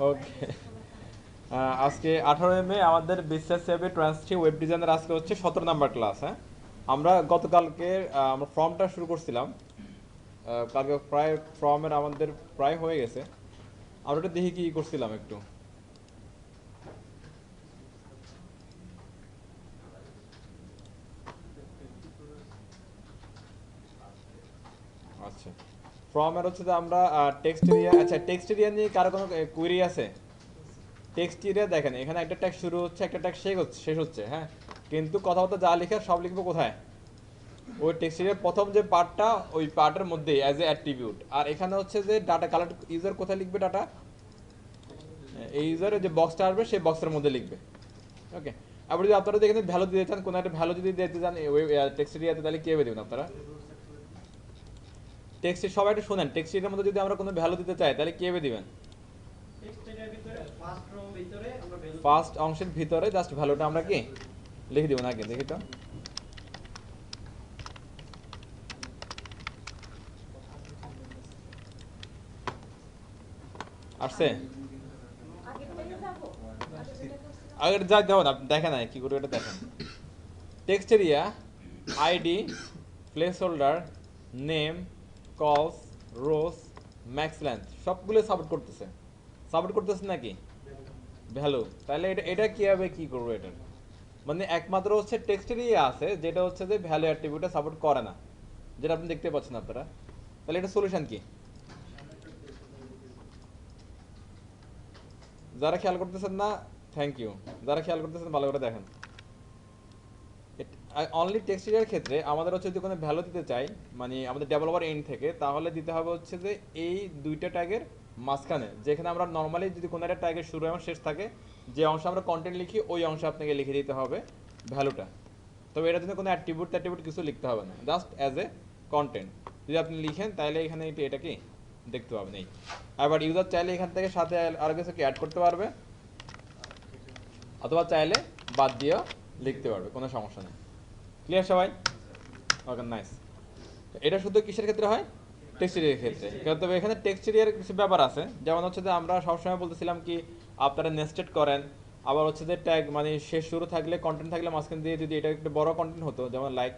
ওকে। আজকে 18 মে আমাদের বিশ্বাস সেভে ট্রান্সটি ওয়েব ডিজাইনের আজকে হচ্ছে 17 নাম্বার ক্লাস। হ্যাঁ, আমরা গতকালকে আমরা ফর্মটা শুরু করছিলাম। কালকে প্রায় ফর্মের আমাদের প্রায় হয়ে গেছে। আমরা ওটা দেখি কি করছিলাম একটু। আচ্ছা, ফর্মের হচ্ছে যে আমরা টেক্সট এরিয়া, আচ্ছা টেক্সট এরিয়া নিয়ে কারো কোনো কুয়েরি আছে? টেক্সট এরিয়া দেখেন, এখানে একটা ট্যাগ শুরু হচ্ছে, একটা ট্যাগ শেষ হচ্ছে। হ্যাঁ, কিন্তু কথাবার্তা যা লেখার সব লিখবো কোথায়? ওই টেক্সটের প্রথম যে পার্টটা, ওই পার্টের মধ্যে অ্যাজ এ অ্যাট্রিবিউট। আর এখানে হচ্ছে যে ডাটা কালেক্ট ইউজার কোথায় লিখবে ডাটা, এই ইউজারের যে বক্সটা আসবে সেই বক্সের মধ্যে লিখবে। ওকে, আবার যদি আপনারা যদি এখানে ভ্যালু দিতে চান, কোনো একটা ভ্যালু যদি দিতে চান ওই টেক্সট এরিয়াতে, তাহলে কীভাবে দেবেন আপনারা? টেক্সট সবাই একটু শোনেন, টেক্সট এরিয়ার মধ্যে যদি আমরা কোনো ভ্যালু দিতে চাই তাহলে কীভাবে দিবেন? ফার্স্ট অংশের ভিতরে জাস্ট ভ্যালুটা আমরা কি লিখে দিব নাকি, দেখি তো। আসছে? আগের যা দেবো না, দেখেন না কি করে, এটা দেখেন। Text area, ID, place holder, name, কলস, রোস, ম্যাক্স লেন্থ সবগুলো সাপোর্ট করতেছে নাকি ভ্যালু? তাহলে এটা এটা কীভাবে কী করবো এটার? মানে একমাত্র হচ্ছে টেক্সট এরিয়া আছে যেটা হচ্ছে যে ভ্যালু অ্যাট্রিবিউটটা সাপোর্ট করে না, যেটা আপনি দেখতে পাচ্ছেন আপনারা। তাহলে এটা সলিউশন কি? যারা খেয়াল করতেছেন না, থ্যাংক ইউ। যারা খেয়াল করতেছেন ভালো করে দেখেন। অনলি টেক্সট এরিয়ার ক্ষেত্রে আমাদের হচ্ছে যদি কোনো ভ্যালু দিতে চাই, মানে আমাদের ডেভেলপার এন্ড থেকে, তাহলে দিতে হবে হচ্ছে যে এই দুইটা ট্যাগের মাঝখানে, যেখানে আমরা নর্মালি যদি কোনো একটা ট্যাগের শুরু এবং শেষ থাকে, যে অংশে আমরা কন্টেন্ট লিখি ওই অংশে আপনাকে লিখে দিতে হবে ভ্যালুটা। তবে এটার জন্য কোনো অ্যাট্রিবিউট কিছু লিখতে হবে না, জাস্ট অ্যাজ এ কন্টেন্ট যদি আপনি লিখেন তাহলে এখানে এটা কি দেখতে পাবেন। এই আবার ইউজার চাইলে এখান থেকে সাথে আরও কিছু কি অ্যাড করতে পারবে, অথবা চাইলে বাদ দিয়েও লিখতে পারবে, কোনো সমস্যা নেই। ক্লিয়ার সবাই? ওকে, নাইস। এটা শুধু কিসের ক্ষেত্রে হয়? টেক্সট এরিয়ার ক্ষেত্রে। তবে এখানে টেক্সট এরিয়ার কিছু ব্যাপার আছে, যেমন হচ্ছে যে আমরা সবসময় বলতেছিলাম কি আপনারা নেস্টেড করেন। আবার হচ্ছে যে ট্যাগ মানে শেষ শুরু থাকলে, কন্টেন্ট থাকলে মাঝখান দিয়ে যদি এটা একটু বড় কন্টেন্ট হতো, যেমন লাইক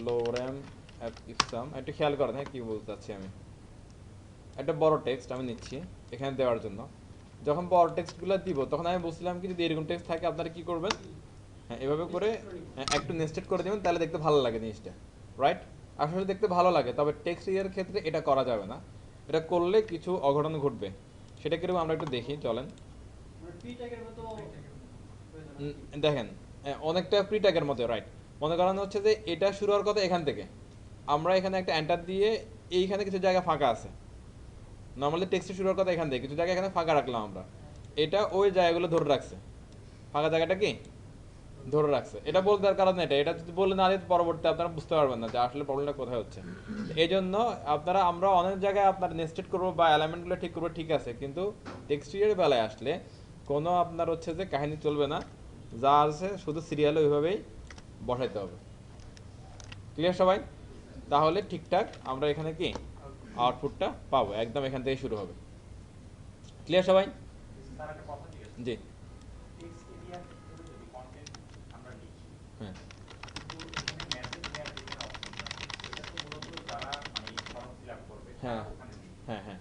লো র্যাম ইপসাম, একটু খেয়াল করেন। হ্যাঁ, কী বলতে চাচ্ছি আমি, একটা বড় টেক্সট আমি নিচ্ছি এখানে দেওয়ার জন্য। যখন বড় টেক্সটগুলো দিব তখন আমি বলছিলাম কি যদি এরকম টেক্সট থাকে আপনারা কী করবেন, হ্যাঁ এভাবে করে একটু নেস্টেড করে দেবেন, তাহলে দেখতে ভালো লাগে জিনিসটা। রাইট? আসলে দেখতে ভালো লাগে, তবে টেক্সট এরিয়ার ক্ষেত্রে এটা করা যাবে না। এটা করলে কিছু অঘটন ঘটবে। সেটা কিরকম আমরা একটু দেখি, চলেন। দেখেন, অনেকটা প্রি ট্যাগের মতো। রাইট? মনে করেন হচ্ছে যে এটা শুরু হওয়ার কথা এখান থেকে, আমরা এখানে একটা এন্টার দিয়ে এইখানে কিছু জায়গা ফাঁকা আছে। নর্মালি টেক্সট শুরু হওয়ার কথা এখান থেকে, কিছু জায়গা এখানে ফাঁকা রাখলাম আমরা। এটা ওই জায়গাগুলো ধরে রাখছে, ফাঁকা জায়গাটা কি ধরে রাখছে। এটা বলতে দেওয়ার কারণ এটা, এটা যদি বলে না দিতে পরবর্তী আপনারা বুঝতে পারবেন না যে আসলে প্রবলেমটা কোথায় হচ্ছে। এই জন্য আমরা অনেক জায়গায় আপনার নেস্টেড করবো বা অ্যালাইনমেন্টগুলো ঠিক করবো, ঠিক আছে, কিন্তু টেক্সটের বেলায় আসলে কোনো আপনার হচ্ছে যে কাহিনী চলবে না, যা আছে শুধু সিরিয়ালে ওইভাবেই বসাইতে হবে। ক্লিয়ার সবাই? তাহলে ঠিকঠাক আমরা এখানে কি আউটপুটটা পাবো, একদম এখান থেকে শুরু হবে। ক্লিয়ার সবাই? জি। হ্যাঁ, হ্যাঁ, হ্যাঁ, হ্যাঁ।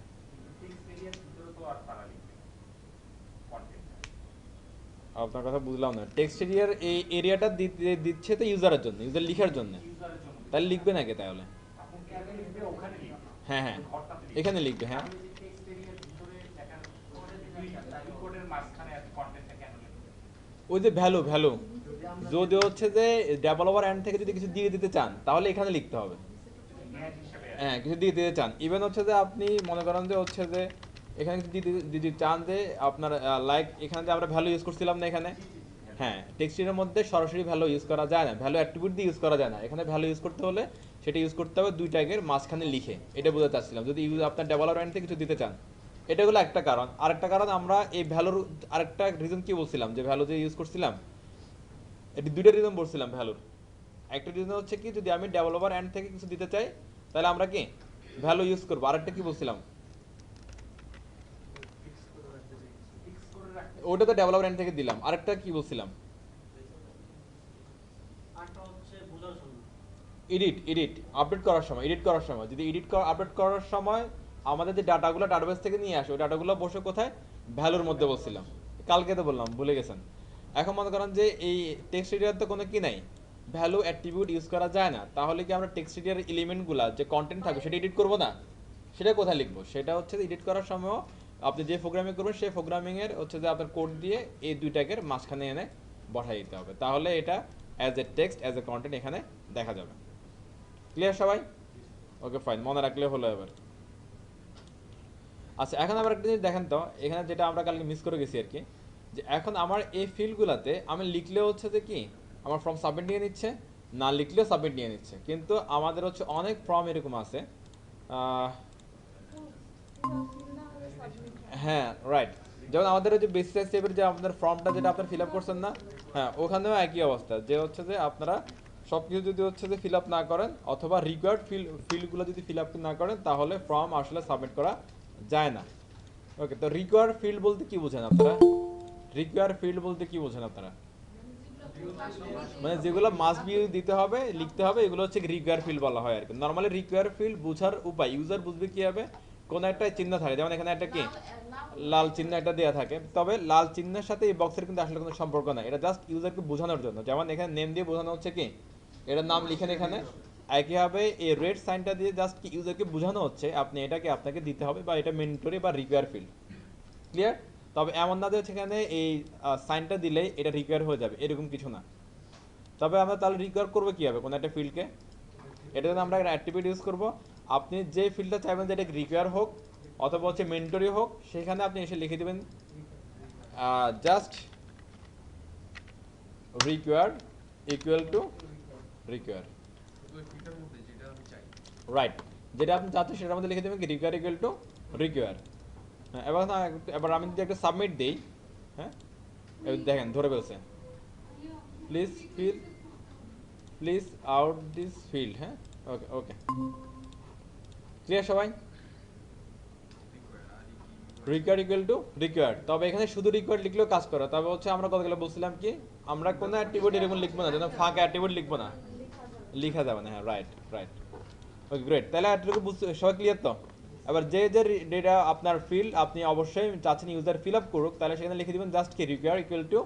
আপনার কথা বুঝলাম না। টেক্সট এরিয়ার এই এরিয়াটা দিচ্ছে তো ইউজারের জন্য, ইউজার লিখার জন্য। তাহলে লিখবে নাকি তাহলে? হ্যাঁ, হ্যাঁ, এখানে লিখবে। হ্যাঁ, ওই যে ভ্যালু ভ্যালু যদি হচ্ছে যে ডেভেলপার এন্ড থেকে যদি কিছু দিয়ে দিতে চান তাহলে এখানে লিখতে হবে। হ্যাঁ, কিছু দিয়ে দিতে চান, ইভেন হচ্ছে যে আপনি মনে করেন যে হচ্ছে যে এখানে কিছু দিতে চান, যে আপনার লাইক এখানে যে আমরা ভ্যালু ইউজ করছিলাম না এখানে। হ্যাঁ, টেক্সটের মধ্যে সরাসরি ভ্যালু ইউজ করা যায় না, ভ্যালু অ্যাট্রিবিউট দিয়ে ইউজ করা যায় না। এখানে ভ্যালু ইউজ করতে হলে সেটা ইউজ করতে হবে দুই ট্যাগের মাঝখানে লিখে। এটা বোঝাতে চাচ্ছিলাম, যদি আপনার ডেভেলপার এন্ড থেকে কিছু দিতে চান। এটা হলো একটা কারণ। আরেকটা কারণ, আমরা এই ভ্যালুর আরেকটা রিজন কি বলছিলাম, যে ভ্যালু যে ইউজ করছিলাম, এটি দুইটা রিজন বলছিলাম ভ্যালুর। একটা রিজন হচ্ছে কি যদি আমি ডেভেলপার এন্ড থেকে কিছু দিতে চাই তাহলে আমরা কি ভ্যালু ইউজ করবো। আরেকটা কি বলছিলাম? ওটা তো ডেভেলপার এন্ড থেকে দিলাম, আরেকটা কি বলছিলাম? এডিট আপডেট করার সময় যদি আপডেট করার সময় আমাদের যে ডাটাগুলো ডাটাবেস থেকে নিয়ে আসে ওই ডাটাগুলো বসে কোথায়, ভ্যালুর মধ্যে বলছিলাম, কালকে তো বললাম ভুলে গেছেন। এখন মনে করেন যে এই টেক্সট এরিয়ার তো কোনো কি নাই, ভ্যালু অ্যাট্রিবিউট ইউজ করা যায় না, তাহলে কি আমরা টেক্সট এরিয়ার এলিমেন্টগুলো যে কন্টেন্ট থাকবে সেটা এডিট করবো না? সেটা কোথায় লিখবো? সেটা হচ্ছে এডিট করার সময় আপনি যে প্রোগ্রামিং করবেন সেই প্রোগ্রামিংয়ের হচ্ছে যে আপনার কোড দিয়ে এই দুই ট্যাগের মাঝখানে এনে বসাই দিতে হবে, তাহলে এটা as a text as a content এখানে দেখা যাবে। ক্লিয়ার সবাই? ওকে ফাইন, মনে রাখলে হলো এবার। আচ্ছা এখন আবার একটা জিনিস দেখেন তো, এখানে যেটা আমরা কালকে মিস করে গেছি আর কি, যে এখন আমার এই ফিল্ডগুলোতে আমি লিখলেও হচ্ছে যে কি আমার ফর্ম সাবমিট নিয়ে নিচ্ছে, না লিখলেও সাবমিট নিয়ে নিচ্ছে, কিন্তু আমাদের হচ্ছে অনেক ফর্ম এরকম আছে। হ্যাঁ রাইট, যেমন আমাদের ওই যে বেসিস স্টেপের যে আপনার ফর্মটা যেটা আপনার ফিল আপ করছেন না, হ্যাঁ ওখানেও একই অবস্থা, যে হচ্ছে যে আপনারা সব কিছু যদি হচ্ছে যে ফিল আপ না করেন অথবা রিকোয়ার্ড ফিল্ডগুলো যদি ফিল আপ না করেন তাহলে ফর্ম আসলে সাবমিট করা যায় না। ওকে, তো রিকোয়ার্ড ফিল্ড বলতে কি বোঝেন আপনারা? রিকোয়ার্ড ফিল্ড বলতে কি বোঝেন আপনারা? মানে যেগুলো মাস্ট বি দিতে হবে লিখতে হবে এগুলো হচ্ছে রিকোয়ার ফিল্ড বলা হয় আর কি। নর্মালি রিকোয়ার ফিল্ড বোঝার উপায় ইউজার বুঝবে কি হবে, কোন একটা চিহ্ন থাকে, যেমন এখানে একটা কি লাল চিহ্ন একটা দেওয়া থাকে, তবে লাল চিহ্নের সাথে এই বক্সের কিন্তু আসলে কোনো সম্পর্ক নাই, এটা জাস্ট ইউজারকে বোঝানোর জন্য। যেমন এখানে নেম দিয়ে বোঝানো হচ্ছে কি এটার নাম লিখেন এখানে, একইভাবে এই রেড সাইনটা দিয়ে জাস্ট কি ইউজারকে বোঝানো হচ্ছে আপনি এটাকে আপনাকে দিতে হবে বা এটা মেন্টরি বা রিকোয়ার ফিল্ড। ক্লিয়ার? তবে এমন না যে সেখানে এই সাইনটা দিলেই এটা রিকোয়ার হয়ে যাবে, এরকম কিছু না। তবে আমরা তাহলে রিকোয়ার করবো কীভাবে কোনো একটা ফিল্ডকে? এটা জন্য আমরা একটা অ্যাট্রিবিউট ইউজ করবো, আপনি যে ফিল্ডটা চাইবেন যে এটা রিকোয়ার হোক অথবা হচ্ছে মেন্টরি হোক সেখানে আপনি এসে লিখে দেবেন just require equal to require, right, যেটা আপনি চাচ্ছেন সেটার মধ্যে লিখে দেবেন কি রিকোয়ার ইকুয়াল টু রিকোয়ার। হ্যাঁ এবার আমি যদি একটা সাবমিট দিই, হ্যাঁ দেখেন ধরে ফেলছে, please fill please out this field, হ্যাঁ ওকে ওকে ক্লিয়ার সবাই? রিকোয়ার্ড ইকুয়াল টু রিকোয়ার্ড, তবে এখানে শুধু রিকোয়ার্ড লিখলেও কাজ করে, তবে হচ্ছে আমরা কতগুলো বলছিলাম কি আমরা কোনো অ্যাট্রিবিউট এরকম লিখবো না, যেন ফাঁকা অ্যাট্রিবিউট লিখবো না, লিখা যাবে না। হ্যাঁ রাইট রাইট, ওকে গ্রেট, তাহলে এটুকু বুঝতে সবাই ক্লিয়ার তো? এবার যে যে ডেটা আপনার ফিল্ড আপনি অবশ্যই চাচ্ছেন ইউজার ফিল আপ করুক, তাহলে সেখানে লিখে দিবেন জাস্ট কি রিকোয়ার ইকুয়াল টু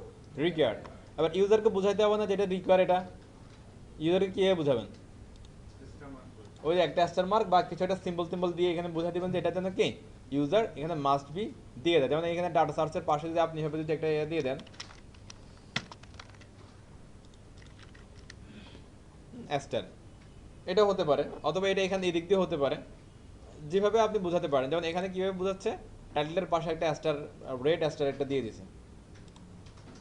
রিকোয়ার। এবার ইউজারকে বুঝাইতে হবে না যেটা রিকোয়ার, এটা ইউজারকে কীভাবে বুঝাবেন? ওই একটা স্টার মার্ক বা কিছু একটা সিম্বল সিম্বল দিয়ে এখানে বুঝাই দিবেন যে এটা যেন কি ইউজার এখানে মাস্ট বি দিয়ে দেয়, যেমন এখানে ডাটা সার্চের পাশে যদি আপনি এভাবে যদি একটা দিয়ে দেন স্টার, এটা হতে পারে, অথবা এটা এখানে এদিক দিয়ে হতে পারে, যেভাবে আপনি বোঝাতে পারেন। যেমন এখানে কিভাবে বোঝাচ্ছে টাইটেলের পাশে একটা স্টার, রেড স্টার একটা দিয়ে দিয়েছে।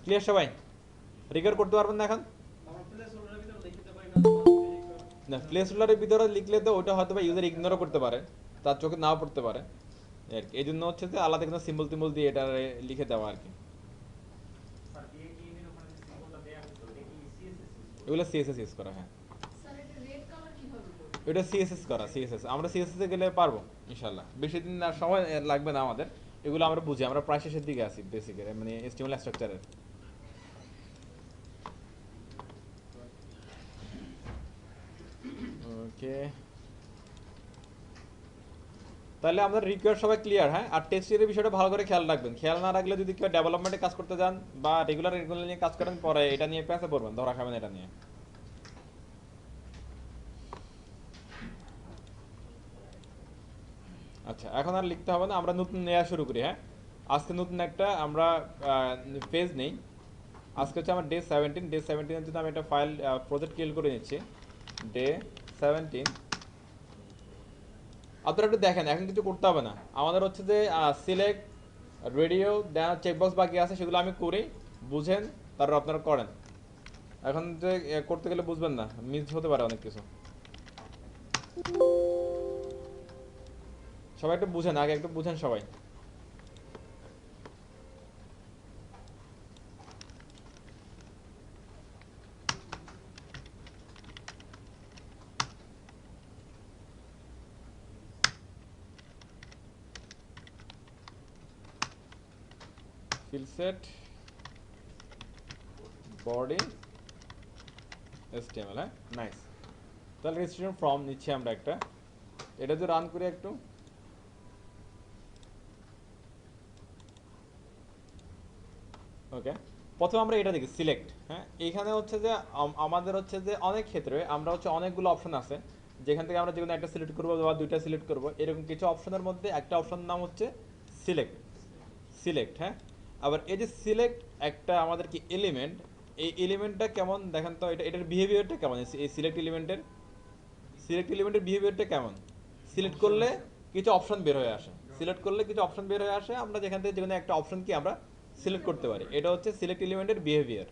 ক্লিয়ার সবাই? রিকোয়ার করতে পারবেন না এখন? না প্লেস হোল্ডারের ভিতরে লিখলে তো ওটা হয়তো বা ইউজার ইগনোরও করতে পারে, তার চোখে নাও পড়তে পারে আর কি, এই জন্য হচ্ছে যে আলাদা কোনো সিম্বল টিম্বল দিয়ে এটা লিখে দেওয়া আর কি। এগুলো সিএসএস ইউজ করা, হ্যাঁ এটা সিএসএস করা, সিএসএস আমরা সিএসএস এ গেলে পারবো ইনশাল্লাহ, বেশি দিন আর সময় লাগবে না আমাদের, এগুলো আমরা বুঝি, আমরা প্রায় শেষের দিকে আছি বেসিকের মানে এসটিএমএল স্ট্রাকচারের। ওকে, তাহলে আমাদের রিকোয়ার সবাই ক্লিয়ার? হ্যাঁ, আর টেক্সটের বিষয়টা ভালো করে খেয়াল রাখবেন, খেয়াল না রাখলে যদি কেউ ডেভেলপমেন্টে কাজ করতে যান বা রেগুলার নিয়ে কাজ করেন পরে এটা নিয়ে পেঁচে পড়বেন, ধরা খাবেন এটা নিয়ে। আচ্ছা এখন আর লিখতে হবে না, আমরা নতুন নেওয়া শুরু করি। হ্যাঁ, আজকে নতুন একটা আমরা পেজ নেই, আজকে হচ্ছে আমার ডে 17 জন্য আমি একটা ফাইল প্রজেক্ট ক্রিয়েট করে নিচ্ছি। ডে 17 আপনারা একটু দেখেন, এখন কিছু করতে হবে না আমাদের, হচ্ছে যে সিলেক্ট রেডিও দেন চেকবক্স বাকি আছে সেগুলো আমি করি, বুঝেন তারপর আপনারা করেন। এখন যে করতে গেলে বুঝবেন না, মিস হতে পারে অনেক কিছু, সবাই একটু বুঝেন, আগে একটু বুঝেন সবাই। field set body HTML, হ্যাঁ নাইস। তাহলে রেজিস্ট্রেশন ফর্ম নিচ্ছি আমরা একটা, এটা যদি রান করি একটু, ওকে। প্রথমে আমরা এটা দেখি সিলেক্ট, হ্যাঁ এইখানে হচ্ছে যে আমাদের হচ্ছে যে অনেক ক্ষেত্রে আমরা হচ্ছে অনেকগুলো অপশন আছে যেখান থেকে আমরা যে কোনো একটা সিলেক্ট করবো বা দুইটা সিলেক্ট করবো, এরকম কিছু অপশনের মধ্যে একটা অপশনের নাম হচ্ছে সিলেক্ট। সিলেক্ট, হ্যাঁ। আবার এই যে সিলেক্ট একটা আমাদের কি এলিমেন্ট, এই এলিমেন্টটা কেমন দেখেন তো, এটার বিহেভিয়ারটা কেমন, এই সিলেক্ট এলিমেন্টের বিহেভিয়ারটা কেমন? সিলেক্ট করলে কিছু অপশন বের হয়ে আসে, সিলেক্ট করলে কিছু অপশন বের হয়ে আসে, আমরা যেখান থেকে যে কোনো একটা অপশন কি আমরা সিলেক্ট করতে পারি, এটা হচ্ছে সিলেক্ট এলিমেন্টের বিহেভিয়ার।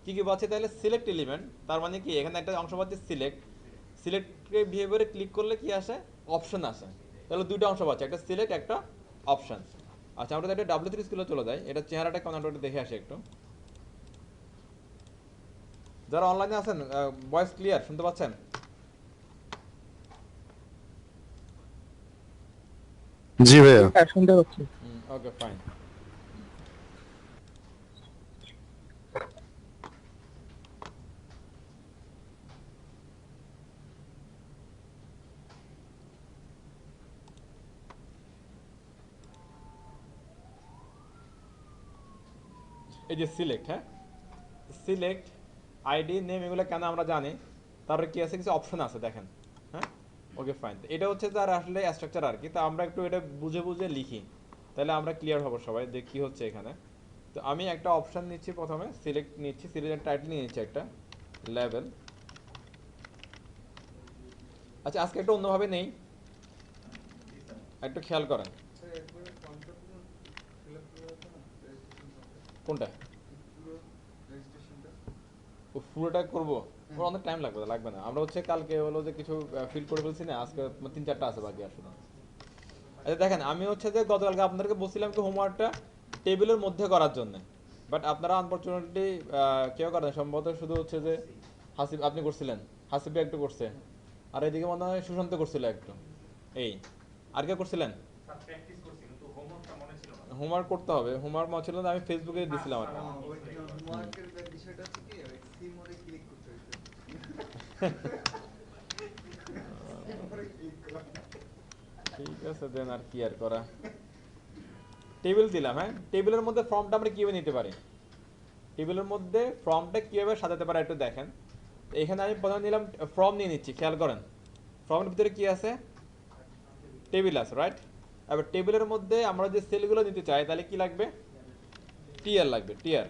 কি কি বলছে তাহলে, সিলেক্ট এলিমেন্ট তার মানে কি এখানে একটা অংশ পাচ্ছে সিলেক্ট, সিলেক্টের বিহেভিয়ারে ক্লিক করলে কি আসে, অপশন আসে। তাহলে দুইটা অংশ পাচ্ছে, একটা সিলেক্ট একটা অপশন। আচ্ছা আমরা একটা W3 স্কুলে চলে যাই, এটা চেহারাটা কেমন আমরা একটু দেখে আসি একটু। যারা অনলাইনে আছেন ভয়েস ক্লিয়ার শুনতে পাচ্ছেন? জি ভাইয়া। হ্যাঁ শুনতে পাচ্ছি। Okay fine. এই যে সিলেক্ট, হ্যাঁ সিলেক্ট আইডি নেম এগুলো কেন আমরা জানি, তারপরে কি আছে কিছু অপশন আছে দেখেন, হ্যাঁ ওকে ফাইন। এটা হচ্ছে তার আসলে স্ট্রাকচার আর কি, তো আমরা একটু এটা বুঝে বুঝে লিখি, তাহলে আমরা ক্লিয়ার হবো সবাই যে কী হচ্ছে এখানে। তো আমি একটা অপশন নিচ্ছি, প্রথমে সিলেক্ট নিচ্ছি, সিলেক্ট টাইটেল নিয়ে নিচ্ছি একটা লেভেল। আচ্ছা আজকে একটু অন্যভাবে নেই, একটু খেয়াল করেন। কোনটা? ও পুরোটা করবো, ওর অনেক টাইম লাগবে, লাগবে না। আমরা হচ্ছে কালকে হলো যে কিছু ফিল করে ফেলছি না, আজকে 3-4টা আছে বাকি আসলে। আচ্ছা দেখেন, আমি হচ্ছে যে গতকালকে আপনাদেরকে বলছিলাম কি হোমওয়ার্কটা টেবিলের মধ্যে করার জন্য, বাট আপনারা আনফরচুনেটলি কেউ করেন, সম্ভবত শুধু হচ্ছে যে হাসিব আপনি করছিলেন, হাসিবি একটু করছে, আর এদিকে মনে হয় সুশান্ত করছিল একটু, এই আর কেউ করছিলেন? হোমওয়ার্ক করতে হবে, হোমওয়ার্ক মনে ছিল না, আমি ফেসবুকে দিছিলাম আর কি। ঠিক আছে দেন, আর কি আর করা। টেবিল দিলাম, হ্যাঁ টেবিলের মধ্যে ফর্মটা আমরা কিভাবে নিতে পারি, টেবিলের মধ্যে ফর্মটা কিভাবে সাজাতে পারে একটু দেখেন। তো এখানে আমি প্রথমে নিলাম ফর্ম নিয়ে নিচ্ছি, খেয়াল করেন ফর্মের ভিতরে কি আছে, টেবিল আছে রাইট। এবার টেবিলের মধ্যে আমরা যে সেলগুলো নিতে চাই তাহলে কি লাগবে, টিয়ার লাগবে, টিয়ার,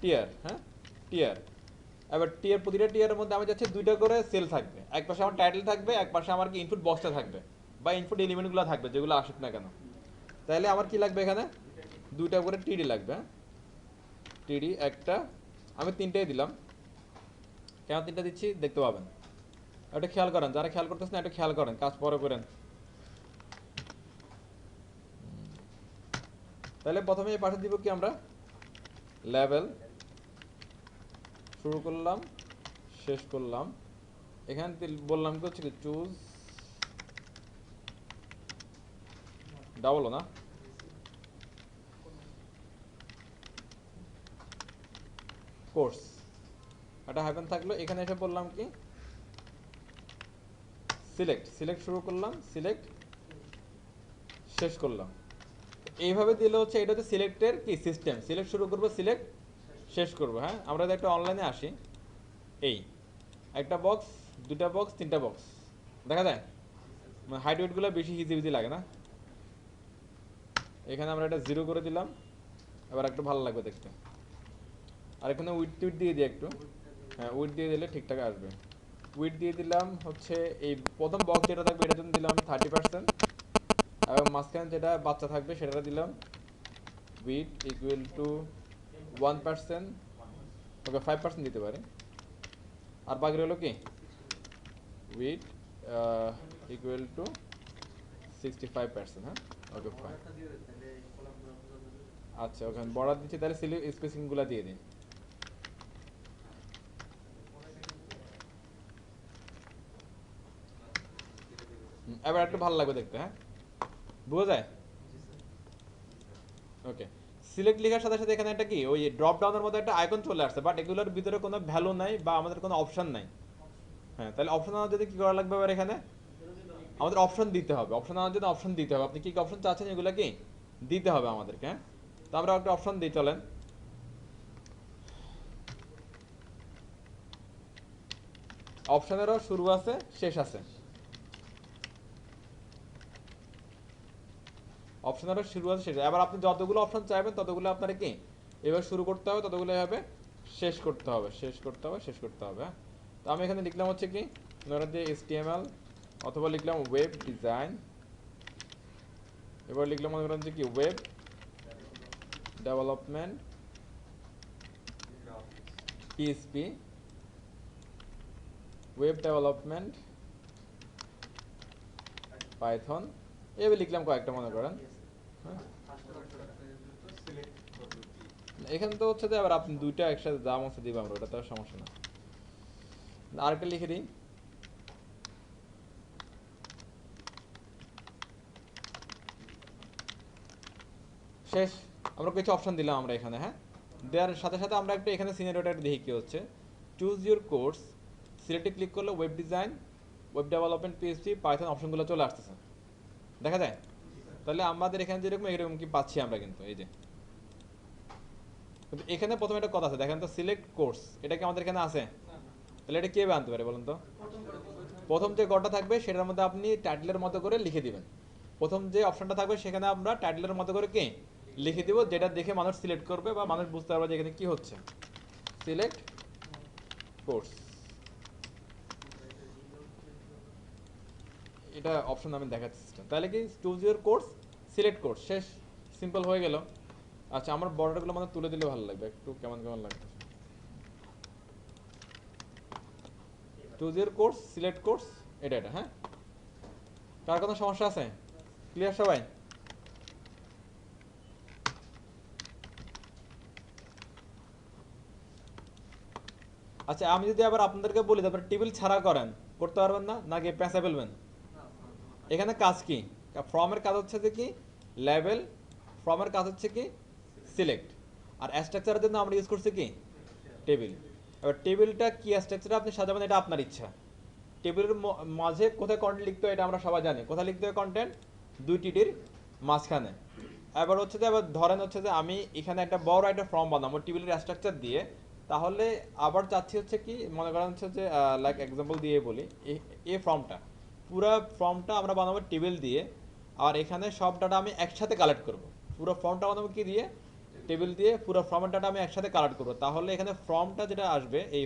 টিয়ার, হ্যাঁ টিয়ার। এবার টিয়ার, প্রতিটা টিয়ারের মধ্যে আমি যাচ্ছি দুইটা করে সেল থাকবে, এক পাশে আমার টাইটেল থাকবে, এক পাশে আমার কি ইনপুট বক্সটা থাকবে বা ইনপুট এলিমেন্টগুলো থাকবে যেগুলো আসুক না কেন। তাহলে আমার কি লাগবে এখানে, দুইটা করে টিডি লাগবে, হ্যাঁ টিডি একটা, আমি তিনটাই দিলাম। কেন তিনটা দিচ্ছি দেখতে পাবেন, এটা খেয়াল করেন, যারা খেয়াল করতেছেন না এটা খেয়াল করেন, কাজ পরে করেন। তাহলে প্রথমে এই পাশে দিব কি আমরা, লেভেল শুরু করলাম শেষ করলাম, এখানে বললাম কি হচ্ছে কি চুজ ডাবল না, কোর্স একটা হাইফেন থাকলো, এখানে এসে বললাম কি সিলেক্ট, সিলেক্ট শুরু করলাম সিলেক্ট শেষ করলাম। এইভাবে দিলে হচ্ছে এটা হচ্ছে সিলেক্টের কি সিস্টেম, সিলেক্ট শুরু করবো সিলেক্ট শেষ করবো। হ্যাঁ আমরা যদি একটা অনলাইনে আসি, এই একটা বক্স, দুটা বক্স, তিনটা বক্স দেখা যায়, হাইট ওয়েটগুলো বেশি ইজি ইজি লাগে না। এখানে আমরা এটা 0 করে দিলাম, এবার একটু ভালো লাগবে দেখতে। আর এখানে উইথ টুইট দিয়ে দিই একটু, হ্যাঁ উইথ দিয়ে দিলে ঠিকঠাক আসবে। উইথ দিয়ে দিলাম হচ্ছে এই প্রথম বক্স যেটা থাকবে এটার জন্য দিলাম আমি 30%, এবং মাঝখানে যেটা বাচ্চা থাকবে সেটা দিলাম উইথ ইকুয়াল টু 1%, ওকে 5% দিতে পারে। আর বাকি হলো কি উইথ ইকুয়াল টু 65%, হ্যাঁ ওকে ফাইন। আচ্ছা ওখানে বর্ডার দিচ্ছি, তাহলে স্পেসিংগুলো দিয়ে দিন। এবার একটু ভালো লাগবে দেখতে, হ্যাঁ বোঝা যায়, ওকে। সিলেক্ট লেখার সাথে সাথে এখানে একটা কি ওই ড্রপ ডাউনের মধ্যে একটা আইকন চলে আসছে, বাট এগুলোর ভিতরে কোনো ভ্যালু নাই বা আমাদের কোনো অপশন নাই। হ্যাঁ, তাহলে অপশন আনার যদি কি করা লাগবে এবার এখানে আমাদের অপশন দিতে হবে। অপশন আনার জন্য অপশন দিতে হবে, আপনি কি কি অপশন চাচ্ছেন এগুলো কি দিতে হবে আমাদেরকে। হ্যাঁ, তো আমরা একটা অপশন দিই, চলেন। অপশনেরও শুরু আছে শেষ আছে, অপশনেরও শুরু আছে শেষ আছে। এবার আপনি যতগুলো অপশন চাইবেন ততগুলো আপনার কি এবার শুরু করতে হবে, ততগুলো এভাবে শেষ করতে হবে, শেষ করতে হবে, শেষ করতে হবে। হ্যাঁ, তো আমি এখানে লিখলাম হচ্ছে কি ধরেন যে HTML, অথবা লিখলাম ওয়েব ডিজাইন, এবার লিখলাম মনে করেন যে কি web development PHP, web development Python, এভাবে লিখলাম কয়েকটা মনে করেন। হ্যাঁ, এখানে তো হচ্ছে যে আবার আপনি দুইটা একসাথে দাম আছে দিব আমরা, ওটা তো আর সমস্যা না। আরেকটা লিখে দিই, শেষ। আমরা কিছু অপশন দিলাম আমরা এখানে। হ্যাঁ, দেওয়ার সাথে সাথে আমরা একটু এখানে সিনারিওটা দেখি কি হচ্ছে। চুজ ইউর কোর্স, সিলেক্টে ক্লিক করলে web design, web development PHP Python অপশনগুলো চলে আসতেছে, দেখা যায়। তাহলে আমাদের এখানে যেরকম এরকম কি পাচ্ছি আমরা, কিন্তু এই যে কিন্তু এখানে প্রথমে একটা কথা আছে দেখেন তো, সিলেক্ট কোর্স, এটা কি আমাদের এখানে আছে? তাহলে এটা কে আনতে পারে বলুন তো? প্রথম যে গড়টা থাকবে সেটার মধ্যে আপনি টাইটেলের মতো করে লিখে দিবেন। প্রথম যে অপশনটা থাকবে সেখানে আমরা টাইটেলের মতো করে কি লিখে দিব, যেটা দেখে মানুষ সিলেক্ট করবে বা মানুষ বুঝতে পারবে যে এখানে কি হচ্ছে। সিলেক্ট কোর্স, এটা অপশন আমি দেখাচ্ছি সিস্টেম। তাহলে কি choose your course, select course, শেষ, সিম্পল হয়ে গেল। আচ্ছা, আমার বর্ডারগুলো মানে তুলে দিলে ভালো লাগবে, একটু কেমন কেমন লাগবে। Choose your course, select course, এটা এটা। হ্যাঁ, কার কোনো সমস্যা আছে? ক্লিয়ার সবাই? আচ্ছা, আমি যদি আবার আপনাদেরকে বলি তারপরে টেবিল ছাড়া করেন, করতে পারবেন না নাকি পেঁচা ফেলবেন? এখানে কাজ কি? ফর্মের কাজ হচ্ছে যে কি লেভেল, ফর্মের কাজ হচ্ছে কি সিলেক্ট, আর স্ট্রাকচারের জন্য আমরা ইউজ করছি কি টেবিল। এবার টেবিলটা কি স্ট্রাকচারে আপনি সাজাবেন এটা আপনার ইচ্ছা। টেবিলের মাঝে কোথায় কন্টেন্ট লিখতে হয় এটা আমরা সবাই জানি, কোথায় লিখতে হয় কন্টেন্ট, দুই টিটির মাঝখানে। এবার হচ্ছে যে এবার ধরেন হচ্ছে যে আমি এখানে একটা বড় একটা ফর্ম বানাবো টেবিলের স্ট্রাকচার দিয়ে, তাহলে আবার চাচ্ছি হচ্ছে কি মনে করেন হচ্ছে যে লাইক এক্সাম্পল দিয়ে বলি, এই ফর্মটা পুরো ফর্মটা আমরা বানাবো টেবিল দিয়ে, আর এখানে সব ডাটা আমি একসাথে কালেক্ট করব। পুরো ফর্মটা বানাবো কি দিয়ে? টেবিল দিয়ে। পুরো ফর্মের ডাটা আমি একসাথে কালেক্ট করবো, তাহলে এখানে ফর্মটা যেটা আসবে এই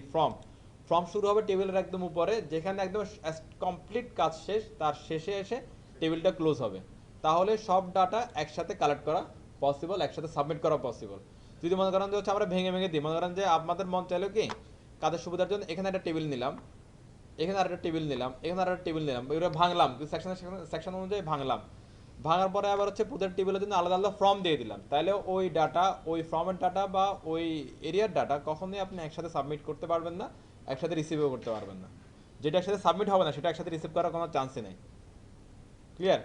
ফর্ম শুরু হবে টেবিলের একদম উপরে, যেখানে একদম কমপ্লিট কাজ শেষ, তার শেষে এসে টেবিলটা ক্লোজ হবে। তাহলে সব ডাটা একসাথে কালেক্ট করা পসিবল, একসাথে সাবমিট করা পসিবল। যদি মনে করেন যে হচ্ছে আমরা ভেঙে ভেঙে দিই, মনে করেন যে আপনাদের মন চাইলেও কি কাজের সুবিধার জন্য এখানে একটা টেবিল নিলাম, এখানে আরেকটা টেবিল নিলাম, এখানে আরেকটা টেবিল নিলাম, এগুলো ভাঙলাম সেকশন সেকশন অনুযায়ী ভাঙলাম। ভাঙার পরে আবার হচ্ছে প্রতিটা টেবিলের জন্য আলাদা আলাদা ফর্ম দিয়ে দিলাম, তাহলে ওই ডাটা, ওই ফর্মের ডাটা বা ওই এরিয়ার ডাটা কখনোই আপনি একসাথে সাবমিট করতে পারবেন না, একসাথে রিসিভও করতে পারবেন না। যেটা একসাথে সাবমিট হবে না সেটা একসাথে রিসিভ করার কোনো চান্সই নেই। ক্লিয়ার?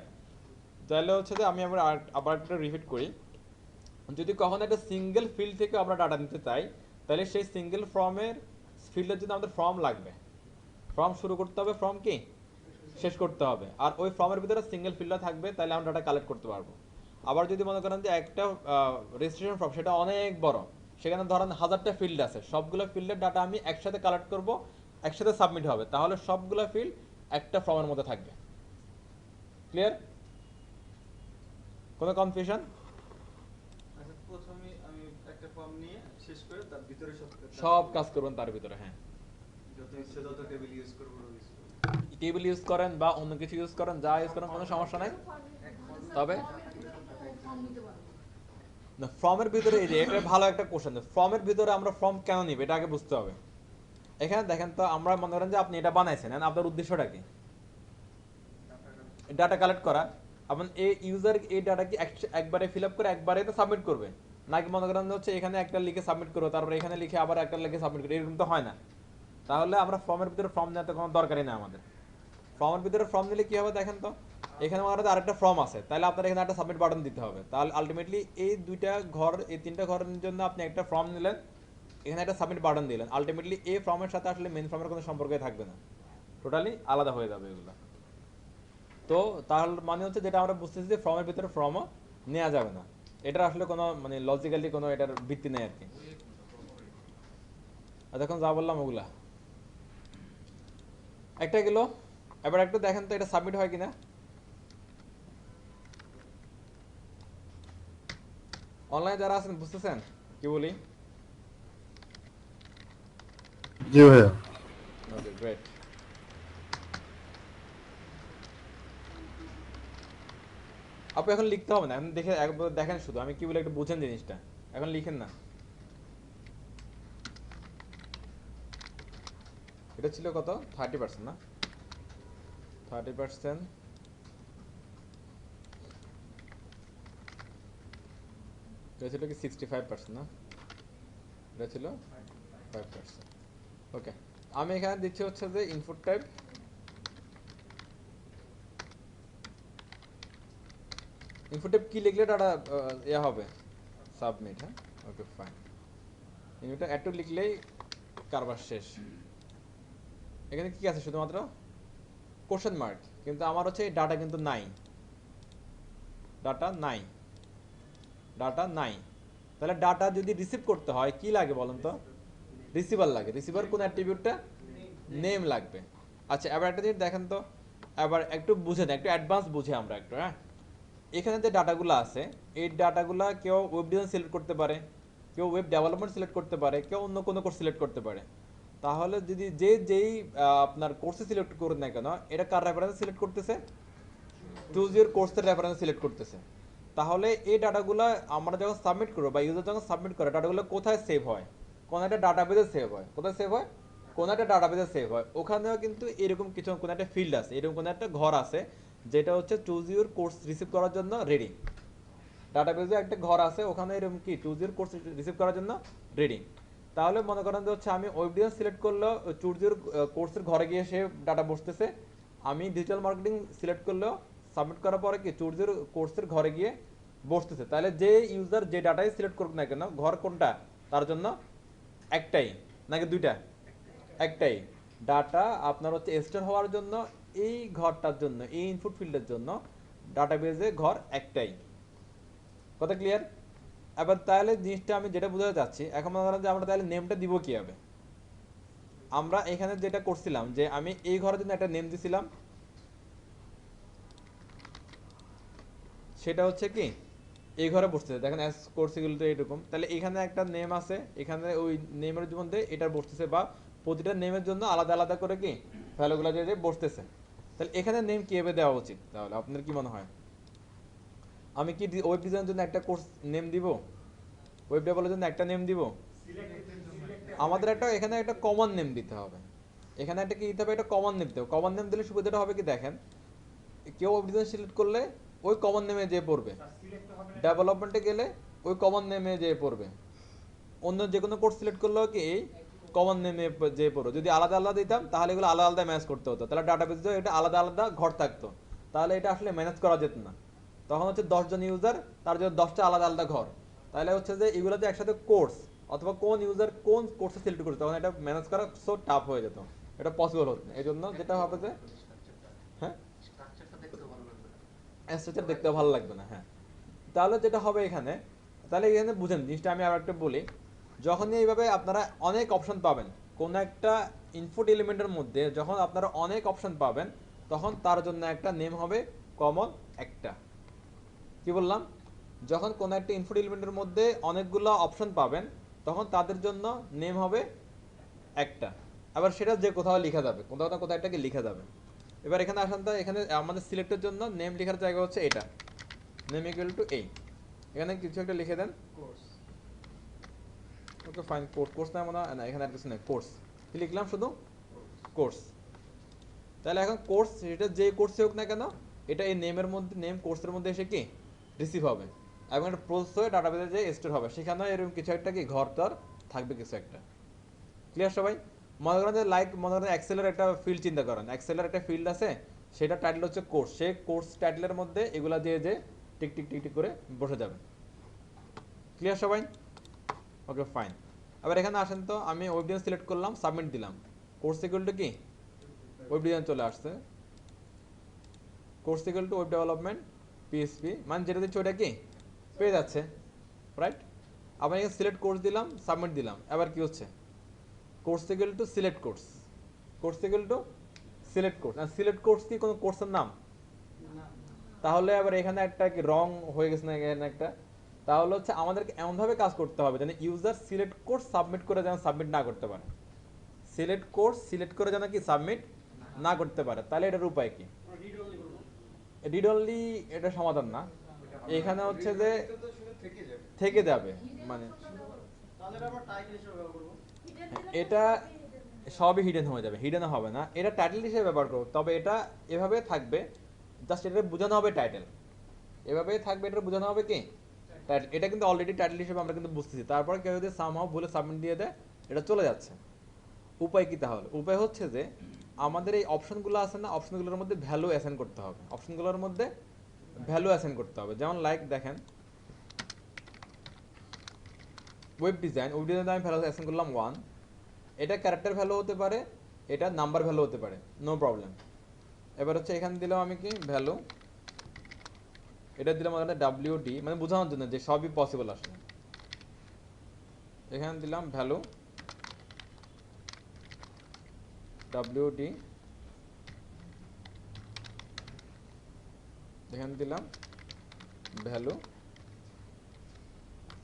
তাহলে হচ্ছে যে আমি আবার আবার একটা রিপিট করি, যদি কখনো একটা সিঙ্গেল ফিল্ড থেকে আমরা ডাটা নিতে চাই, তাহলে সেই সিঙ্গেল ফর্মের ফিল্ডের জন্য আমাদের ফর্ম লাগবে। ফর্ম শুরু করতে হবে, ফর্ম কি শেষ করতে হবে, আর ওই ফর্মের ভিতরে সিঙ্গেল ফিল্ডটা থাকবে, তাহলে আমরা ডাটা কালেক্ট করতে পারবো। আবার যদি মনে করেন যে একটা রেজিস্ট্রেশন ফর্ম সেটা অনেক বড়, সেখানে ধরেন 1000টা ফিল্ড আছে, সবগুলো ফিল্ডের ডাটা আমি একসাথে কালেক্ট করব, একসাথে সাবমিট হবে, তাহলে সবগুলো ফিল্ড একটা ফর্মের মধ্যে থাকবে। ক্লিয়ার? কোনো কনফিউশন? আচ্ছা, প্রথমে আমি একটা ফর্ম নিয়ে শেষ করে তার ভিতরে সব কাজ করবেন তার ভিতরে। হ্যাঁ, যত ইচ্ছে তত টেবিল ইউজ করবো, টেবিল ইউজ করেন বা অন্য কিছু ইউজ করেন, যা ইউজ করেন কোনো সমস্যা নাই। তবে না, ফর্মের ভিতরে এই যে এটা ভালো একটা কোশ্চেন, ফর্মের ভিতরে আমরা ফর্ম কেন নিব এটা আগে বুঝতে হবে। এখানে দেখেন তো, আমরা মনে করেন যে আপনি এটা বানাইছেন, আপনার উদ্দেশ্যটা কি? ডাটা কালেক্ট করা। আপনি এই ইউজার এই ডাটা কি একবারে ফিল আপ করে একবারে তো সাবমিট করবে, নাকি মনে করেন হচ্ছে এখানে একটা লিখে সাবমিট করবো, তারপরে এখানে লিখে আবার একটা লিখে সাবমিট করবো, এরকম তো হয় না। তাহলে আমরা ফর্মের ভিতরে ফর্ম নেওয়াতে কোনো দরকারই না আমাদের। ফর্মের ভিতরে ফর্ম নিলে কি হবে দেখেন তো, এখানে আমার হাতে আরেকটা ফর্ম আছে, তাহলে আপনার এখানে একটা সাবমিট বাটন দিতে হবে। তাহলে আলটিমেটলি এই দুইটা ঘর, এই তিনটা ঘরের জন্য আপনি একটা ফর্ম নিলেন, এখানে একটা সাবমিট বাটন দিলেন, আলটিমেটলি এই ফর্মের সাথে আসলে মেন ফর্মের কোনো সম্পর্কই থাকবে না, টোটালি আলাদা হয়ে যাবে এগুলো। তো তার মানে হচ্ছে যেটা আমরা বুঝতেছি যে ফর্মের ভিতরে ফর্মও নেওয়া যাবে না, এটার আসলে কোনো মানে লজিক্যালি কোনো এটার ভিত্তি নেই আর কি। আর এখন যা বললাম ওগুলা একটা গেল। এবার একটু দেখেন তো এটা সাবমিট হয় কিনা। অনলাইনে যারা আছেন বুঝতেছেন কি বলি? জি ভাইয়া। Okay great. আপনি এখন লিখতে হবে না, এখন দেখে একবার দেখেন শুধু আমি কি বলে, একটু বুঝেন জিনিসটা, এখন লিখেন না। এটা ছিল কত 30% না, 30%। এটা ছিল কি 65% না, এটা ছিল 5%। ওকে, আমি এখানে দিচ্ছি হচ্ছে যে ইনপুট টাইপ, ইনপুট টাইপ কি লিখলে ডাটা ইয়া হবে সাবমিট। হ্যাঁ ওকে ফাইন, ইনপুটটা একটু লিখলেই কারবার শেষ। এখানে কি আছে শুধুমাত্র কোশ্চেন মার্ক, কিন্তু আমার হচ্ছে ডাটা কিন্তু নাই, ডাটা নাই, ডাটা নাই। তাহলে ডাটা যদি রিসিভ করতে হয় কি লাগে বলুন তো? রিসিভার লাগে। রিসিভার কোন অ্যাট্রিবিউটটা? নেম লাগবে। আচ্ছা এবার একটা জিনিস দেখেন তো, এবার একটু বুঝেন, একটু অ্যাডভান্স বুঝে আমরা একটু। হ্যাঁ, এখানে যে ডাটাগুলো আছে, এই ডাটাগুলো কেউ ওয়েব ডিজাইন সিলেক্ট করতে পারে, কেউ ওয়েব ডেভেলপমেন্ট সিলেক্ট করতে পারে, কেউ অন্য কোনো কোর্স সিলেক্ট করতে পারে। তাহলে যদি যেই আপনার কোর্সে সিলেক্ট করুন না কেন, এটা কার রেফারেন্সে সিলেক্ট করতেছে? চুজ ইউর কোর্সের রেফারেন্সে সিলেক্ট করতেছে। তাহলে এই ডাটাগুলো আমরা যখন সাবমিট করবো বা ইউজার যখন সাবমিট করে, ডাটাগুলো কোথায় সেভ হয়? কোন একটা ডাটাবেজে সেভ হয়। কোথায় সেভ হয়? কোন একটা ডাটাবেজে সেভ হয়। ওখানেও কিন্তু এরকম কিছু কোন একটা ফিল্ড আছে, এরকম কোন একটা ঘর আছে যেটা হচ্ছে চুজ ইউর কোর্স রিসিভ করার জন্য রেডি। ডাটাবেজে একটা ঘর আছে, ওখানে এরকম কি চুজ ইউর কোর্স রিসিভ করার জন্য রেডি। তাহলে মনে করেন যে হচ্ছে আমি ওয়েব ডিজাইন সিলেক্ট করলেও চুজ ইউর কোর্সের ঘরে গিয়ে সে ডাটা বসতেছে, আমি ডিজিটাল মার্কেটিং সিলেক্ট করলেও সাবমিট করার পরে কি চুজ ইউর কোর্সের ঘরে গিয়ে বসতেছে। তাহলে যে ইউজার যে ডাটাই সিলেক্ট করুক না কেন, ঘর কোনটা তার জন্য? একটাই নাকি দুইটা? একটাই। ডাটা আপনার হচ্ছে স্টোর হওয়ার জন্য এই ঘরটার জন্য, এই ইনপুট ফিল্ডের জন্য ডাটাবেজে ঘর একটাই। কথা ক্লিয়ার? এবার তাহলে জিনিসটা আমি যেটা বোঝাতে চাচ্ছি, এখন মনে করেন যে আমরা তাহলে নেমটা দিব কিভাবে? আমরা এখানে যেটা করছিলাম যে আমি এই ঘরের জন্য একটা নেম দিছিলাম, সেটা হচ্ছে কি এই ঘরে বসতেছে। দেখেন এস কোর্সগুলো তো এরকম, তাহলে এখানে একটা নেম আছে, এখানে ওই নেমের মধ্যে এটা বসতেছে, বা প্রতিটা নেমের জন্য আলাদা আলাদা করে কি ভ্যালুগুলো যে বসতেছে। তাহলে এখানে নেম কিভাবে দেওয়া উচিত তাহলে আপনার কি মনে হয়? আমি কি ওয়েব ডিজাইনের জন্য একটা কোর্স নেম দিব, ওয়েব ডেভেলপের জন্য একটা নেম দিব? আমাদের একটা এখানে একটা কমন নেম দিতে হবে। এখানে একটা কি দিতে হবে? একটা কমন নেম দিতে হবে। কমন নেম দিলে সুবিধাটা হবে কি দেখেন, কেউ ওয়েব ডিজাইন সিলেক্ট করলে ওই কমন নেমে যেয়ে পড়বে, ডেভেলপমেন্টে গেলে ওই কমন নেমে যেয়ে পড়বে, অন্য যে কোনো কোর্স সিলেক্ট করলেও কি এই কমন নেমে যেয়ে পড়বে। যদি আলাদা আলাদা দিতাম তাহলে এগুলো আলাদা আলাদা ম্যানেজ করতে হতো, তাহলে ডাটাবেসে এটা আলাদা আলাদা ঘর থাকতো, তাহলে এটা আসলে ম্যানেজ করা যেত না। তখন হচ্ছে 10 জন ইউজার, তার জন্য 10টা আলাদা আলাদা ঘর। তাহলে হচ্ছে যে এগুলো যে একসাথে কোর্স অথবা কোন ইউজার কোন কোর্সে সিলেক্ট করছে, তখন এটা ম্যানেজ করা সো টাফ হয়ে যেত, এটা পসিবল হতো না। এই জন্য যেটা হবে যে হ্যাঁ স্ট্রাকচার দেখতেও ভালো লাগবে না। হ্যাঁ, তাহলে যেটা হবে এখানে, তাহলে এখানে বুঝেন জিনিসটা আমি আবার একটা বলি। যখনই এইভাবে আপনারা অনেক অপশন পাবেন কোন একটা ইনপুট এলিমেন্টের মধ্যে, যখন আপনারা অনেক অপশন পাবেন তখন তার জন্য একটা নেম হবে কমন একটা। কি বললাম? যখন কোন একটা ইনপুট এলিমেন্টের মধ্যে অনেকগুলো অপশন পাবেন তখন তাদের জন্য নেম হবে একটা। আবার সেটা যে কোথাও লেখা যাবে, কোথাও না কোথাও একটাকে লেখা যাবে। এবার এখানে আসেন তো, এখানে আমাদের সিলেক্টের জন্য নেম লেখার জায়গা হচ্ছে এটা, নেম ইকুয়াল টু এই, এখানে কিছু একটা লিখে দেন কোর্স। Okay fine. কোর্স না মনে হয় না, এখানে আর কিছু নেই, কোর্স কি লিখলাম শুধু কোর্স। তাহলে এখন কোর্স সেটা যে কোর্সে হোক না কেন, এটা এই নেমের মধ্যে, নেম কোর্সের মধ্যে এসে কি রিসিভ হবে এবং একটা প্রসেস হয়ে ডাটাবেজে যে স্টোর হবে, সেখানে এরকম কিছু একটা কি ঘর তর থাকবে কিছু একটা। ক্লিয়ার সবাই? মনে করেন যে মনে করেন এক্সেলের একটা ফিল্ড চিন্তা করেন, এক্সেলের একটা ফিল্ড আছে, সেটা টাইটেল হচ্ছে কোর্স, সেই কোর্স টাইটেলের মধ্যে এগুলা দিয়ে যে টিক টিক টিক টিক করে বসে যাবে। ক্লিয়ার সবাই? Okay fine. আবার এখানে আসেন তো, আমি ওয়েব ডিজাইন সিলেক্ট করলাম, সাবমিট দিলাম, কোর্স ইকুয়াল টু কি ওয়েব ডিজাইন চলে আসছে, course equal two web development PSP, মানে যেটা দিচ্ছে ওটা কি পেয়ে যাচ্ছে, রাইট? আবার এখানে সিলেক্ট কোর্স দিলাম, সাবমিট দিলাম, এবার কি হচ্ছে course equal to select course, course equal to select course. আর সিলেক্ট কোর্স কি কোনো কোর্সের নাম? না তাহলে আবার এখানে একটা কি রং হয়ে গেছে না এখানে একটা? তাহলে হচ্ছে আমাদেরকে এমনভাবে কাজ করতে হবে যেন ইউজার সিলেক্ট কোর্স সাবমিট করে যেন সাবমিট না করতে পারে, সিলেক্ট কোর্স সিলেক্ট করে যেন কি সাবমিট না করতে পারে। তাহলে এটার উপায় কি? রিড অনলি করবো। রিড অনলি এটা সমাধান না, এখানে হচ্ছে যে এটা তো শুধু থেকে যাবে। থেকে যাবে, মানে তাহলে এটা আমরা টাইটেল হিসেবে ব্যবহার করবো। এটা সবই হিডেন হয়ে যাবে, হিডেন হবে না, এটা টাইটেল হিসেবে ব্যবহার করবো। তবে এটা এভাবে থাকবে, জাস্ট এটা বোঝানো হবে টাইটেল, এভাবেই থাকবে, এটা বোঝানো হবে কি টাইটেল। এটা কিন্তু অলরেডি টাইটেল হিসেবে আমরা কিন্তু বুঝতেছি, তারপর কেউ যদি সামহাও বলে সাবমিট দিয়ে দেয়, এটা চলে যাচ্ছে। উপায় কি তাহলে? উপায় হচ্ছে যে আমাদের এই অপশনগুলো আছে না, অপশনগুলোর মধ্যে ভ্যালু অ্যাসাইন করতে হবে, অপশনগুলোর মধ্যে ভ্যালু অ্যাসাইন করতে হবে। যেমন লাইক দেখেন ওয়েব ডিজাইন, ওয়েব ডিজাইনে আমি ভ্যালু অ্যাসাইন করলাম 1, এটা ক্যারেক্টার ভ্যালু হতে পারে, এটা নাম্বার ভ্যালু হতে পারে, নো প্রবলেম। এবার হচ্ছে এখানে দিলাম আমি কি ভ্যালু, এটা দিলাম আমাদের WD, মানে বোঝানোর জন্য যে সবই পসিবল আসলে। এখানে দিলাম ভ্যালু WD, এখানে দিলাম ভ্যালু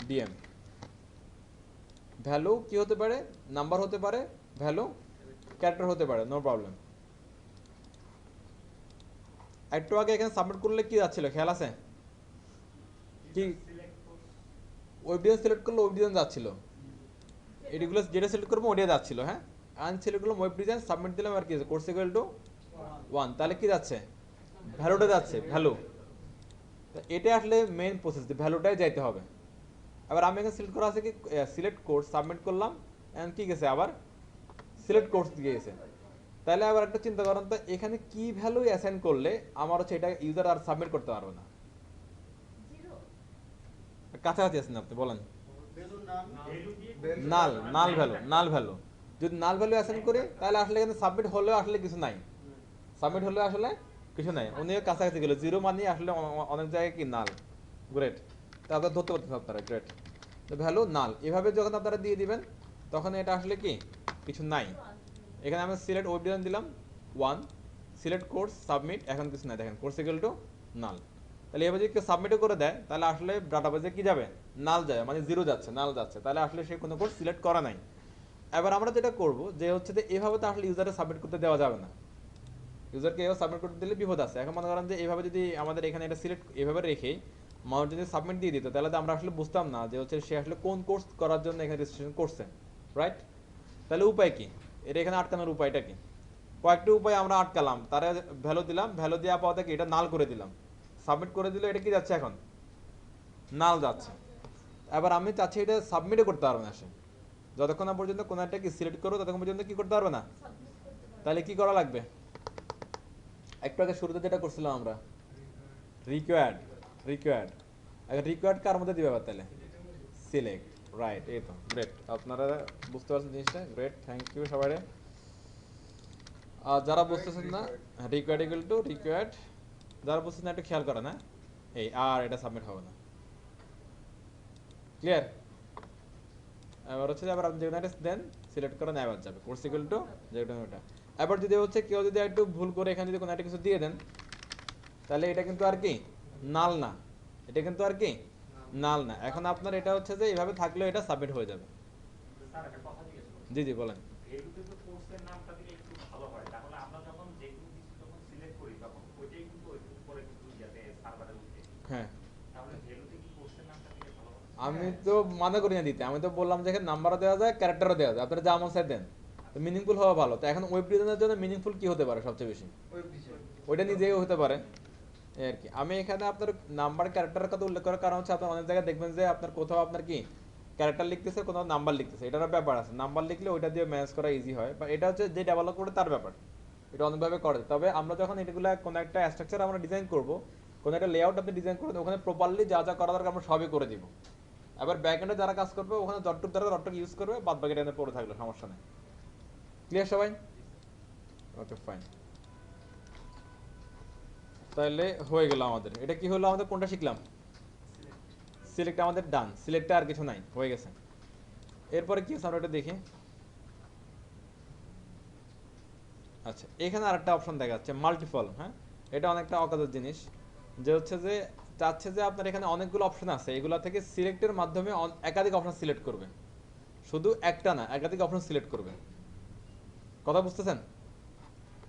DM। ভ্যালু কি হতে পারে? নাম্বার হতে পারে, ভ্যালু ক্যারেক্টার হতে পারে, নো প্রবলেম। একটু আগে এখানে সাবমিট করলে কি যাচ্ছিল খেয়াল আছে কি? ওয়েব ডিজাইন সিলেক্ট করলে ওয়েব ডিজাইন যাচ্ছিল, এটিগুলো যেটা সিলেক্ট করবো ওটাই যাচ্ছিল, হ্যাঁ। আন সিলেক্ট করলাম ওয়েব ডিজাইন, সাবমিট দিলাম, আর কি কোর্স ইকুয়াল টু 1, তাহলে কি যাচ্ছে ভ্যালুটা যাচ্ছে, ভ্যালু। এটা আসলে মেইন প্রসেস, ভ্যালুটাই যাইতে হবে। আবার আমি এখানে সিলেক্ট করা আছে কি সিলেক্ট কোর্স, সাবমিট করলাম, এন্ড কি গেছে আবার সিলেক্ট কোর্স দিয়ে গেছে। তাহলে আবার একটা চিন্তা করেন তো, এখানে কি ভ্যালু অ্যাসাইন করলে আমার হচ্ছে এটা ইউজার আর সাবমিট করতে পারবে না? কাছাকাছি আছেন আপনি, বলেন। ভ্যালু নাম নাল, নাল ভ্যালু, নাল ভ্যালু। যদি নাল ভ্যালু অ্যাসাইন করি তাহলে আসলে এখানে সাবমিট হলেও আসলে কিছু নাই, সাবমিট হলেও আসলে কিছু নাই, উনিও কাছাকাছি গেল, জিরো মানে আসলে অনেক জায়গায় কি নাল। গ্রেট, তা আপনারা ধরতে পারতেছেন আপনারা, গ্রেট। তো ভ্যালু নাল, এভাবে যখন আপনারা দিয়ে দিবেন তখন এটা আসলে কি কিছু নাই। এখানে আমি সিলেক্ট ওয়েব ডিজাইন দিলাম 1, সিলেক্ট কোর্স সাবমিট, এখন কিছু নাই, দেখেন কোর্স ইকুয়াল টু নাল। তাহলে এবার যদি কেউ সাবমিটও করে দেয় তাহলে আসলে ডাটাবেজে কি যাবে, নাল যায়, মানে জিরো যাচ্ছে, নাল যাচ্ছে, তাহলে আসলে সে কোনো কোর্স সিলেক্ট করা নাই। এবার আমরা যেটা করব যে হচ্ছে যে এভাবে তো আসলে ইউজারে সাবমিট করতে দেওয়া যাবে না, ইউজারকে এভাবে সাবমিট করতে দিলে বিপদ আছে। এখন মনে করেন যে এইভাবে যদি আমাদের এখানে এটা সিলেক্ট এভাবে রেখেই মানুষ যদি সাবমিট দিয়ে দিত, তাহলে তো আমরা আসলে বুঝতাম না যে হচ্ছে সে আসলে কোন কোর্স করার জন্য এখানে রেজিস্ট্রেশন করছে, রাইট? তাহলে উপায় কি, এটা এখানে আটকানোর উপায়টা কি? কয়েকটি উপায় আমরা আটকালাম, তারা ভ্যালু দিলাম, ভ্যালু দেওয়া পাওয়া থেকে এটা নাল করে দিলাম, সাবমিট করে দিলে এটা কি যাচ্ছে এখন নাল যাচ্ছে। এবার আমি চাচ্ছি এটা সাবমিটও করতে পারবে না সে, যতক্ষণ না পর্যন্ত কোনো একটা কি সিলেক্ট করো ততক্ষণ পর্যন্ত কি করতে পারবে না। তাহলে কি করা লাগবে? একটু আগে শুরুতে যেটা করছিলাম আমরা, রিকোয়ার্ড, রিকোয়ার্ড। এখন রিকোয়ার্ড কার মধ্যে দিবে আবার তাহলে? সিলেক্ট, রাইট, এই তো গ্রেট, আপনারা বুঝতে পারছেন জিনিসটা, গ্রেট, থ্যাংক ইউ সবাই। আর যারা বুঝতেছেন না, রিকোয়ার্ড ইকুয়াল টু রিকোয়ার্ড, যারা বুঝতেছেন না একটু খেয়াল করেন, হ্যাঁ। এই আর এটা সাবমিট হবে না, ক্লিয়ার? এবার হচ্ছে যে আবার আপনি যেখানে দেন সিলেক্ট করে নেওয়া যাবে, কোর্স ইকুয়াল টু যেটা ওটা। এবার যদি হচ্ছে কেউ যদি একটু ভুল করে এখানে যদি কোনো একটা কিছু দিয়ে দেন, তাহলে এটা কিন্তু আর কি নাল না, এটা কিন্তু আর কি নাল না। এখন আপনার এটা হচ্ছে যে এইভাবে থাকলেও এটা সাবমিট হয়ে যাবে। স্যার একটা কথা জিজ্ঞেস করব। জি জি বলেন। ভ্যালুতে তো কোর্সের নামটা দিলে একটু ভালো হয়, তাহলে আমরা যখন যে কোনো কিছু যখন সিলেক্ট করি তখন ওইটাই কিন্তু ওই উপরে কিন্তু যাতে সার্ভারে উঠে, হ্যাঁ, তাহলে ভ্যালুতে কি কোর্সের নামটা দিলে ভালো হয়? আমি তো মনে করি না দিতে, আমি তো বললাম যে এখানে নাম্বারও দেওয়া যায়, ক্যারেক্টারও দেওয়া যায়, আপনারা যা মন চাই দেন, মিনিংফুল হওয়া ভালো। তো এখন ওয়েব ডিজাইনের জন্য মিনিংফুল কি হতে পারে সবচেয়ে বেশি? Web design. ওইটা নিজেই হতে পারে, এই আর কি। আমি এখানে আপনার নাম্বার ক্যারেক্টারের কথা উল্লেখ করার কারণ হচ্ছে আপনার অনেক জায়গায় দেখবেন যে আপনার কোথাও আপনার কি ক্যারেক্টার লিখতেছে, কোনো নাম্বার লিখতেছে, এটারও ব্যাপার আছে। নাম্বার লিখলে ওইটা দিয়ে ম্যানেজ করা ইজি হয়, বা এটা হচ্ছে যে ডেভেলপ করে তার ব্যাপার, এটা অনেকভাবে করে। তবে আমরা যখন এগুলো কোনো একটা স্ট্রাকচার আমরা ডিজাইন করব, কোনো একটা লেআউট আপনি ডিজাইন করবেন, ওখানে প্রপারলি যা যা করা দরকার আমরা সবই করে দিব। এবার ব্যাকএন্ডে যারা কাজ করবে ওখানে যতটুক দরকার ততটুক ইউজ করবে, বাদ বাকিটা এনে পড়ে থাকলে সমস্যা নেই। ক্লিয়ার সবাই? ওকে ফাইন, তাহলে হয়ে গেল আমাদের। এটা কি হলো আমাদের, কোনটা শিখলাম? সিলেক্ট আমাদের ডান, সিলেক্টে আর কিছু নাই, হয়ে গেছে। এরপরে কি আছে আমরা এটা দেখি। আচ্ছা, এখানে আরেকটা অপশন দেখা যাচ্ছে মাল্টিপল। হ্যাঁ, এটা অনেকটা অকাজের জিনিস, যে হচ্ছে যে চাচ্ছে যে আপনার এখানে অনেকগুলো অপশন আছে, এগুলা থেকে সিলেক্টের মাধ্যমে একাধিক অপশন সিলেক্ট করবে, শুধু একটা না একাধিক অপশন সিলেক্ট করবে। কথা বুঝতেছেন?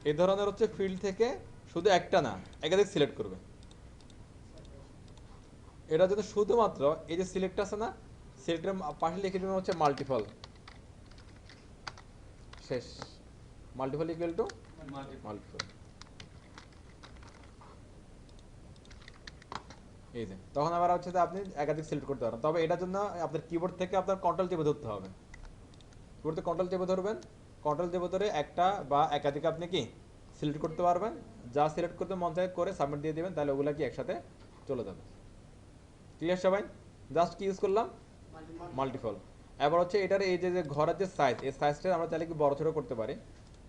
এই ধরনের হচ্ছে ফিল্ড থেকে শুধু একটা না একাধিক সিলেক্ট করবে। এটা যদি শুধুমাত্র এই যে সিলেক্ট আছে না, সিলেক্টের পাশে লিখে দেবেন হচ্ছে মাল্টিপল, শেষ। মাল্টিপল ইকুয়াল টু মাল্টিপল, এই যে তখন আবার হচ্ছে যে আপনি একাধিক সিলেক্ট করতে পারেন। তবে এটার জন্য আপনার কিবোর্ড থেকে আপনার কন্ট্রোল চেপে ধরতে হবে। কিবোর্ডে কন্ট্রোল চেপে ধরবেন, কন্ট্রোল চেপে ধরে একটা বা একাধিক আপনি কি সিলেক্ট করতে পারবেন। যা সিলেক্ট করতে মন চায় করে সাবমিট দিয়ে দিবেন, তাহলে ওগুলা কি একসাথে চলে যাবে। ক্লিয়ার সবাই? জাস্ট কি ইউজ করলাম? মাল্টিপল। এবার হচ্ছে এটার এই যে ঘরের যে সাইজ, এই সাইজটা আমরা চাইলে কি বড় ছোট করতে পারি।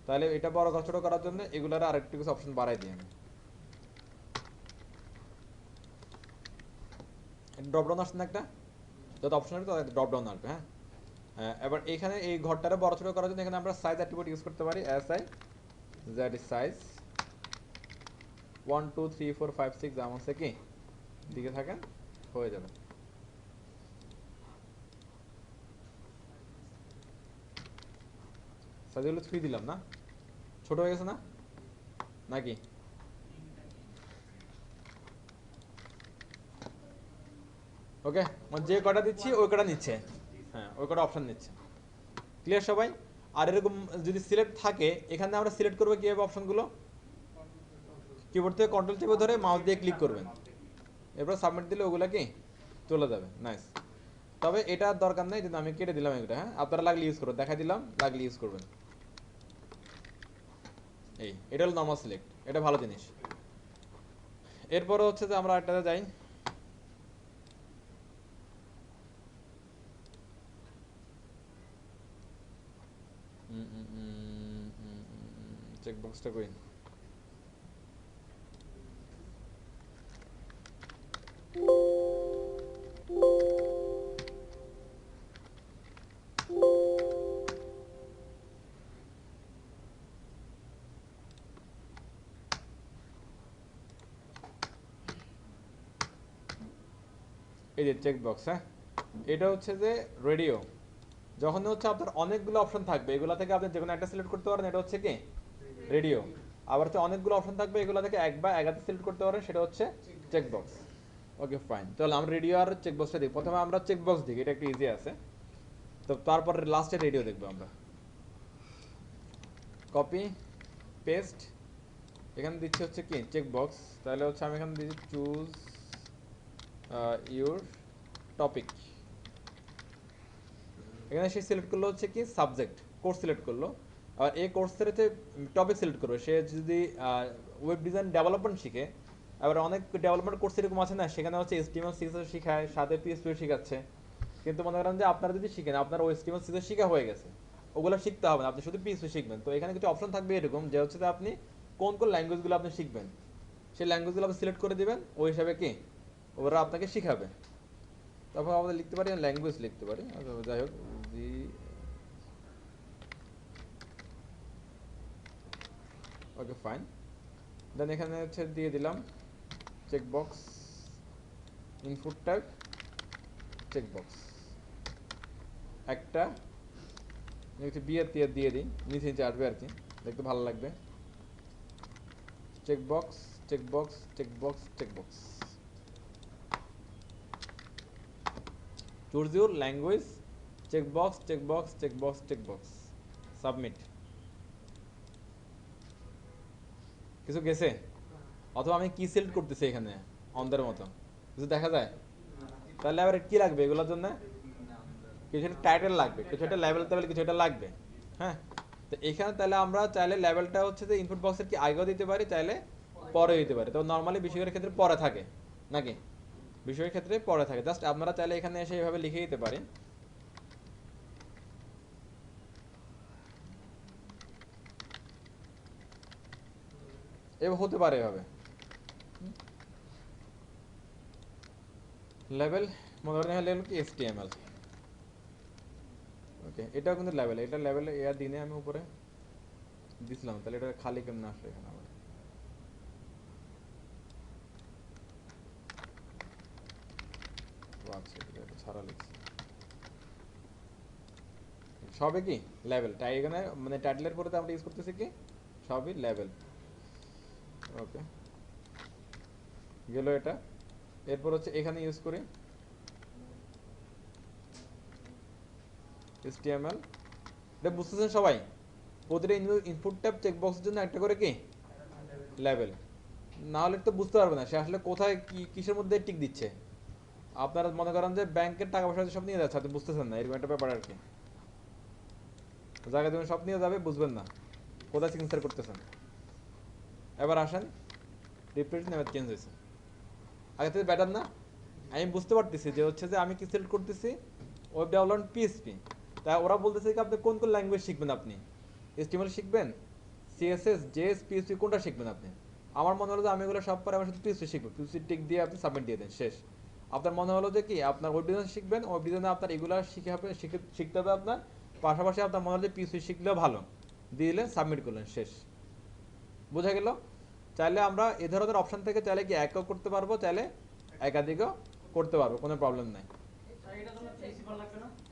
তাহলে এটা বড় ছোট করার জন্য এগুলার আরেকটু কিছু অপশন বাড়াই দিই আমি। ড্রপ ডাউন আসছে না একটা, যত অপশন আসবে তত ড্রপ ডাউন আসবে। হ্যাঁ, এবার এখানে এই ঘরটারে বড় ছোট করার জন্য এখানে আমরা সাইজ অ্যাট্রিবিউট ইউজ করতে পারি। এসআই দ্যাট ইজ সাইজ 1 2 3 4 5 6 যেমন সে কি দিকে থাকেন হয়ে যাবে। সাইজ হলো 3 দিলাম না, ছোট হয়ে গেছে না নাকি? ওকে, মানে যে কটা দিচ্ছি ওই কটা নিচ্ছে। হ্যাঁ, ওই কটা অপশন নিচ্ছে। ক্লিয়ার সবাই? আর এরকম যদি সিলেক্ট থাকে, এখানে আমরা সিলেক্ট করবো কীভাবে অপশনগুলো, কিবোর্ড থেকে কন্ট্রোল চেপে ধরে মাউস দিয়ে ক্লিক করবেন, এরপর সাবমিট দিলে ওগুলো কি চলে যাবে। নাইস। তবে এটা দরকার নেই, কিন্তু আমি কেটে দিলাম এটা। হ্যাঁ, আপনারা লাগলে ইউজ করবেন, দেখাই দিলাম, লাগলে ইউজ করবেন। এটা হলো নর্মাল সিলেক্ট, এটা ভালো জিনিস। এরপরে হচ্ছে যে আমরা একটাতে যাই, চেকবক্সটা কই? এই যে চেকবক্স। হ্যাঁ, এটা হচ্ছে যে রেডিও, যখন হচ্ছে আপনার অনেকগুলো অপশন থাকবে, এগুলো থেকে আপনি যে কোনো একটা সিলেক্ট করতে পারেন, এটা হচ্ছে কি রেডিও। আবার হচ্ছে অনেকগুলো অপশন থাকবে, এগুলো থেকে এক বা একাধিক সিলেক্ট করতে পারেন, সেটা হচ্ছে চেকবক্স। ওকে ফাইন, তাহলে আমরা রেডিও আর চেকবক্সটা দিই। প্রথমে আমরা চেকবক্স দিই, এটা একটু ইজি আছে। তো তারপর লাস্টে রেডিও দেখবো আমরা। কপি পেস্ট, এখানে দিচ্ছি হচ্ছে কি চেকবক্স। তাহলে হচ্ছে আমি এখানে দিচ্ছি চুজ ইউর টপিক। এখানে সে সিলেক্ট করলো হচ্ছে কি সাবজেক্ট, কোর্স সিলেক্ট করলো। আর এই কোর্সের হচ্ছে টপিক সিলেক্ট করবে। সে যদি ওয়েব ডিজাইন ডেভেলপমেন্ট শিখে, আবার অনেক ডেভেলপমেন্ট কোর্স এরকম আছে না, সেখানে হচ্ছে HTML CSS শেখায়, সাথে PHP শেখাচ্ছে। কিন্তু মনে করেন যে আপনারা যদি শিখেন, আপনার ওই HTML CSS শেখা হয়ে গেছে, ওগুলো শিখতে হবে না, আপনি শুধু PHP শিখবেন। তো এখানে কিছু অপশন থাকবে এরকম, যে হচ্ছে যে আপনি কোন কোন ল্যাঙ্গুয়েজগুলো আপনি শিখবেন, সেই ল্যাঙ্গুয়েজগুলো আপনি সিলেক্ট করে দিবেন, ওই হিসাবে কি ওরা আপনাকে শিখাবে। তারপর আমাদের লিখতে পারি, ল্যাঙ্গুয়েজ লিখতে পারি। আচ্ছা, যাই হোক, ওকে ফাইন। দেন এখানে হচ্ছে দিয়ে দিলাম চেকবক্স, ইনপুট ট্যাগ চেকবক্স একটা, বিয়ের তিয়ার দিয়ে দিই, নিচে নিচে আসবে আর কি, দেখতে ভালো লাগবে। Checkbox checkbox checkbox checkbox, choose your language, checkbox checkbox checkbox checkbox, submit. কিছু গেছে? অথবা আমি কি সিলেক্ট করতেছি এখানে অন্ধের মতো, কিছু দেখা যায়? তাহলে আবার কি লাগবে এগুলোর জন্য? কিছু একটা টাইটেল লাগবে, কিছু একটা লেভেল টেবিল কিছু একটা লাগবে। হ্যাঁ, তো এখানে তাহলে আমরা চাইলে লেভেলটা হচ্ছে যে ইনপুট বক্সের কি আগেও দিতে পারি, চাইলে পরে দিতে পারি। তো নর্মালি বিষয়ের ক্ষেত্রে পরে থাকে নাকি, বিষয়ের ক্ষেত্রে পরে থাকে। জাস্ট আপনারা চাইলে এখানে এসে এইভাবে লিখে দিতে পারেন। এভাবে হতে পারে এভাবে লেভেল, মনে করেন লেভেল কি HTML। ওকে, এটাও কিন্তু লেভেল, এটা লেভেল এর দিনে আমি উপরে দিছিলাম, তাহলে এটা খালি কেমন আসলো এখানে আবার। ও আচ্ছা, এটা ছাড়া লিখছি সবে কি লেভেল, তাই এখানে মানে টাইটেলের পরে তো আমরা ইউজ করতেছি কি সবই লেভেল। ওকে, গেল এটা। এরপর হচ্ছে এখানে ইউজ করি HTML। এটা বুঝতেছেন সবাই? প্রতিটা ইনপুট ট্যাব চেকবক্সের জন্য একটা করে কি লেভেল, না হলে তো বুঝতে পারবে না সে আসলে কোথায় কি কিসের মধ্যে টিক দিচ্ছে। আপনারা মনে করেন যে ব্যাংকের টাকা পয়সা সব নিয়ে যাচ্ছে, আপনি বুঝতেছেন না, এরকম একটা ব্যাপার আর কি। জায়গায় তুমি সব নিয়ে যাবে, বুঝবেন না কোথায় সিগনেচার করতেছেন। এবার আসেন, রিপ্রেজেন্ট নেম চেঞ্জ হয়েছে, আগে থেকে ব্যাটার না। আমি বুঝতে পারতেছি যে হচ্ছে যে আমি কি সিলেক্ট করতেছি ওয়েব ডেভেলপমেন্ট PHP। তাই ওরা বলতেছে কি আপনি কোন কোন ল্যাঙ্গুয়েজ শিখবেন, আপনি HTML শিখবেন, CSS JS PHP কোনটা শিখবেন আপনি। আমার মনে হলো যে আমি এগুলো সব পরে আমার শুধু PHP শিখবো, PHP টিক দিয়ে আপনি সাবমিট দিয়ে দেন, শেষ। আপনার মনে হলো যে কি আপনার ওয়েব ডিজাইন শিখবেন, ওয়েব ডিজাইনে আপনার এগুলো শিখতে হবে আপনার, পাশাপাশি আপনার মনে হলো যে PHP শিখলেও ভালো, দিয়ে দিলেন সাবমিট করলেন, শেষ। বোঝা গেল? চাইলে আমরা এ ধরনের অপশন থেকে চাইলে কি একও করতে পারবো, চাইলে একাধিকও করতে পারবো, কোনো প্রবলেম নাই।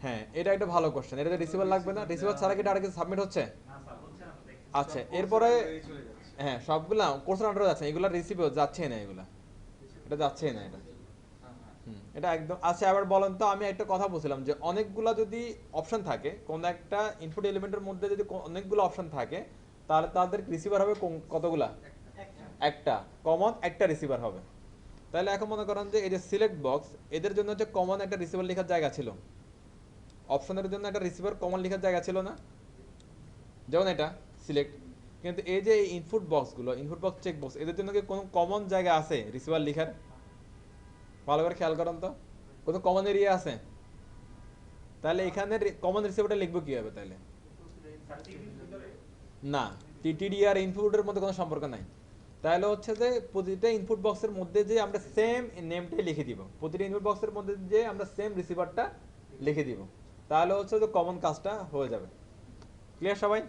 হ্যাঁ, এটা একটা ভালো কোশ্চেন, এটাতে রিসিভার লাগবে না, রিসিভার ছাড়া কি এটা আরেকটা সাবমিট হচ্ছে? না স্যার হচ্ছে না তো দেখছি। আচ্ছা, এরপরে চলে যাচ্ছে। হ্যাঁ সবগুলা কোর্সের আন্ডারে যাচ্ছে, এগুলা রিসিভও যাচ্ছে না, এগুলা এটা যাচ্ছে না এটা। এটা একদম আচ্ছা। আবার বলেন তো, আমি একটা কথা বলছিলাম যে অনেকগুলা যদি অপশন থাকে কোন একটা ইনপুট এলিমেন্টের মধ্যে, যদি অনেকগুলো অপশন থাকে তাহলে তাদের রিসিভার হবে কতগুলা? একটা কমন একটা রিসিভার হবে। তাহলে এখন মনে করেন যে এই যে সিলেক্ট বক্স, এদের জন্য হচ্ছে কমন একটা রিসিভার লেখার জায়গা ছিল, অপশনের জন্য একটা রিসিভার কমন লেখার জায়গা ছিল না, যেমন এটা সিলেক্ট। কিন্তু এই যে ইনপুট বক্সগুলো, ইনপুট বক্স চেক বক্স, এদের জন্য কি কোনো কমন জায়গা আছে রিসিভার লেখার? ভালো করে খেয়াল করেন তো, কোনো কমন এরিয়া আছে? তাহলে এখানে কমন রিসিভারটা লিখবো কিভাবে তাহলে? স্যার টিভির ভিতরে না, টিটিডি আর ইনপুটের মধ্যে কোনো সম্পর্ক নাই। তাহলে হচ্ছে যে প্রতিটা ইনপুট বক্সের মধ্যে যে আমরা সেম নেমটাই লিখে দিব, প্রতিটা ইনপুট বক্সের মধ্যে যে আমরা সেম রিসিভারটা লিখে দিব, তাহলে হচ্ছে যে কমন কাজটা হয়ে যাবে। ক্লিয়ার সবাই?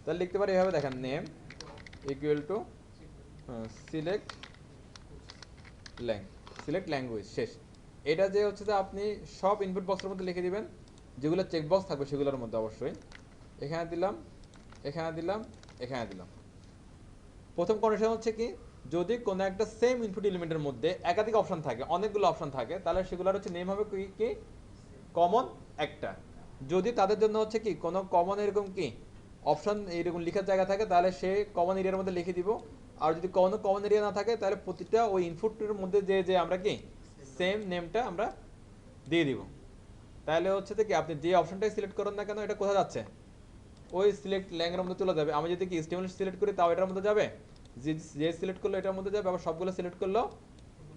তাহলে লিখতে পারি এভাবে, দেখেন name equal to select language, শেষ। এটা যে হচ্ছে যে আপনি সব ইনপুট বক্সের মধ্যে লিখে দিবেন, যেগুলো চেক বক্স থাকবে সেগুলোর মধ্যে অবশ্যই। এখানে দিলাম, এখানে দিলাম, এখানে দিলাম। প্রথম কন্ডিশন হচ্ছে কি, যদি কোনো একটা সেম ইনপুট এলিমেন্টের মধ্যে একাধিক অপশন থাকে, অনেকগুলো অপশন থাকে, তাহলে সেগুলোর হচ্ছে নেম হবে কি কমন একটা। যদি তাদের জন্য হচ্ছে কি কোনো কমন এরকম কি অপশন এরকম লেখার জায়গা থাকে, তাহলে সে কমন এরিয়ার মধ্যে লিখে দিব। আর যদি কোনো কমন এরিয়া না থাকে, তাহলে প্রতিটা ওই ইনপুটের মধ্যে যে যে আমরা কি সেম নেমটা আমরা দিয়ে দিব। তাহলে হচ্ছে যে কি আপনি যে অপশনটাই সিলেক্ট করেন না কেন, এটা কোথায় যাচ্ছে? ওই সিলেক্ট ল্যাঙ্গের মধ্যে চলে যাবে। আমি যদি কি HTML সিলেক্ট করি তাও এটার মধ্যে যাবে, যে সিলেক্ট করলো এটার মধ্যে যাবে, আবার সবগুলো সিলেক্ট করলো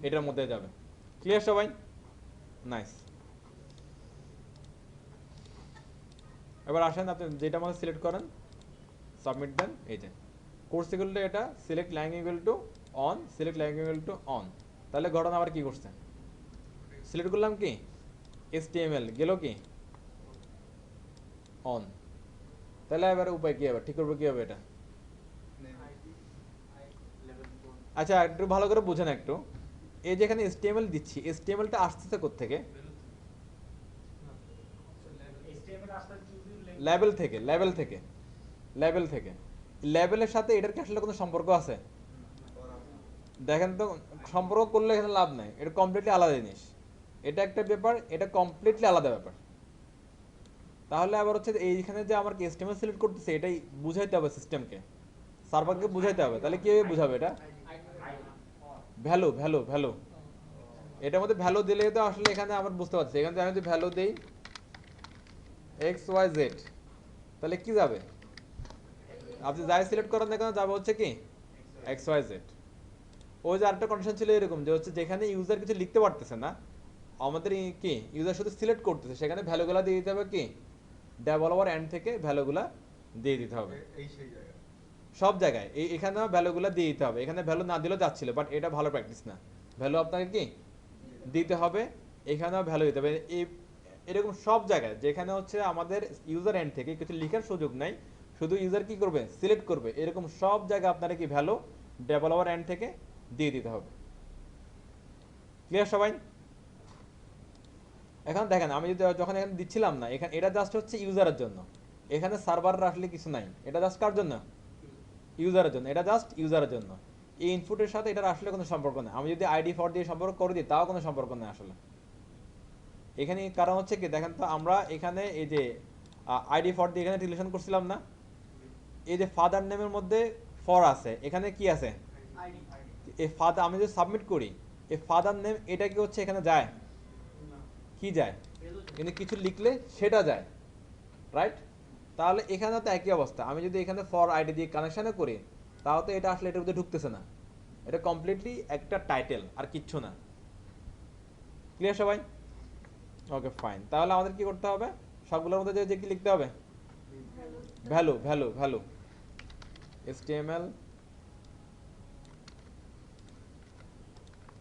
এটার মধ্যে যাবে। ক্লিয়ার সবাই? নাইস। এবার আসেন, আপনি যেটা মধ্যে সিলেক্ট করেন সাবমিট দেন। এই যে কোর্স ইকুয়াল টু এটা select language equal to on, select language equal to on. তাহলে ঘটনা আবার কি করছে, সিলেক্ট করলাম কি HTML, গেল কি অন। তাহলে এবার উপায় কি হবে, ঠিক করবো কি হবে এটা? আচ্ছা একটু ভালো করে বুঝেন একটু, এই যেখানে HTML দিচ্ছি, HTMLটা আসতেছে কোত্থেকে? HTML আসলে লেভেল থেকে, লেভেল থেকে, লেভেল থেকে। লেভেলের সাথে এটার কি আসলে কোনো সম্পর্ক আছে? দেখেন তো, সম্পর্ক করলে এখানে লাভ নাই, এটা কমপ্লিটলি আলাদা জিনিস। এটা একটা ব্যাপার, এটা কমপ্লিটলি আলাদা ব্যাপার। তাহলে আবার হচ্ছে এইখানে যে আমার HTML সিলেক্ট করতেছে, এটাই বুঝাইতে হবে সিস্টেমকে, সার্ভারকে বুঝাইতে হবে। তাহলে কি বুঝাবে এটা? Value, value, value. এটার মধ্যে ভ্যালু দিলে তো আসলে এখানে আমার বুঝতে পারছি, এখানে আমি যদি ভ্যালু দেই এক্স ওয়াই জেড, তাহলে কি যাবে? আপনি যাই সিলেক্ট করেন না কেন যাবে হচ্ছে কি এক্স ওয়াই জেড। ওই যে আরেকটা কন্ডিশন ছিল এরকম যে হচ্ছে যেখানে ইউজার কিছু লিখতে পারতেছে না, আমাদের কি ইউজার শুধু সিলেক্ট করতেছে, সেখানে ভ্যালুগুলো দিয়ে দিতে হবে কি ডেভেলপার এন্ড থেকে ভ্যালুগুলো দিয়ে দিতে হবে এই সেই জায়গা। সব জায়গায়। এখানে ভ্যালুগুলো দিয়ে দিতে হবে, এখানে ভ্যালু না দিলেও যাচ্ছিল, বাট এটা ভালো প্র্যাকটিস না। ভ্যালু আপনাকে কি দিতে হবে, এখানেও ভ্যালু দিতে হবে। এরকম সব জায়গায় যেখানে হচ্ছে আমাদের ইউজার এন্ড থেকে কিছু লেখার সুযোগ নাই, শুধু ইউজার কি করবে সিলেক্ট করবে, এরকম সব জায়গায় আপনারা কি ভ্যালু ডেভেলপার এন্ড থেকে দিয়ে দিতে হবে। ক্লিয়ার সবাই? এখন দেখেন আমি যদি যখন এখানে দিচ্ছিলাম না, এখানে এটা জাস্ট হচ্ছে ইউজারের জন্য, এখানে সার্ভার আসলে কিছু নাই, এটা জাস্ট কার জন্য ইউজারের জন্য, এটা জাস্ট ইউজারের জন্য। এই ইনপুটের সাথে এটার আসলে কোনো সম্পর্ক নেই। আমি যদি আইডি ফর দিয়ে সম্পর্ক করে দিই তাও কোনো সম্পর্ক নেই আসলে এখানে। কারণ হচ্ছে কি দেখেন তো, আমরা এখানে এই যে আইডি ফর দিয়ে এখানে রিলেশন করছিলাম না, এই যে ফাদার নেমের মধ্যে ফর আছে, এখানে কি আছে আইডি এই ফাদার। আমি যদি সাবমিট করি এই ফাদার নেম, এটা কি হচ্ছে এখানে যায় কি যায়, কিন্তু কিছু লিখলে সেটা যায়, রাইট? তাহলে এখানে তো একই অবস্থা। আমি যদি এখানে ফর আইডি দিয়ে কানেকশনে করি তাও তো এটা আসলে এটার মধ্যে ঢুকতেছে না, এটা কমপ্লিটলি একটা টাইটেল আর কিচ্ছু না। ক্লিয়ার সবাই? ওকে ফাইন। তাহলে আমাদের কি করতে হবে, সবগুলোর মধ্যে যে কি লিখতে হবে ভ্যালু ভ্যালু ভ্যালু HTML।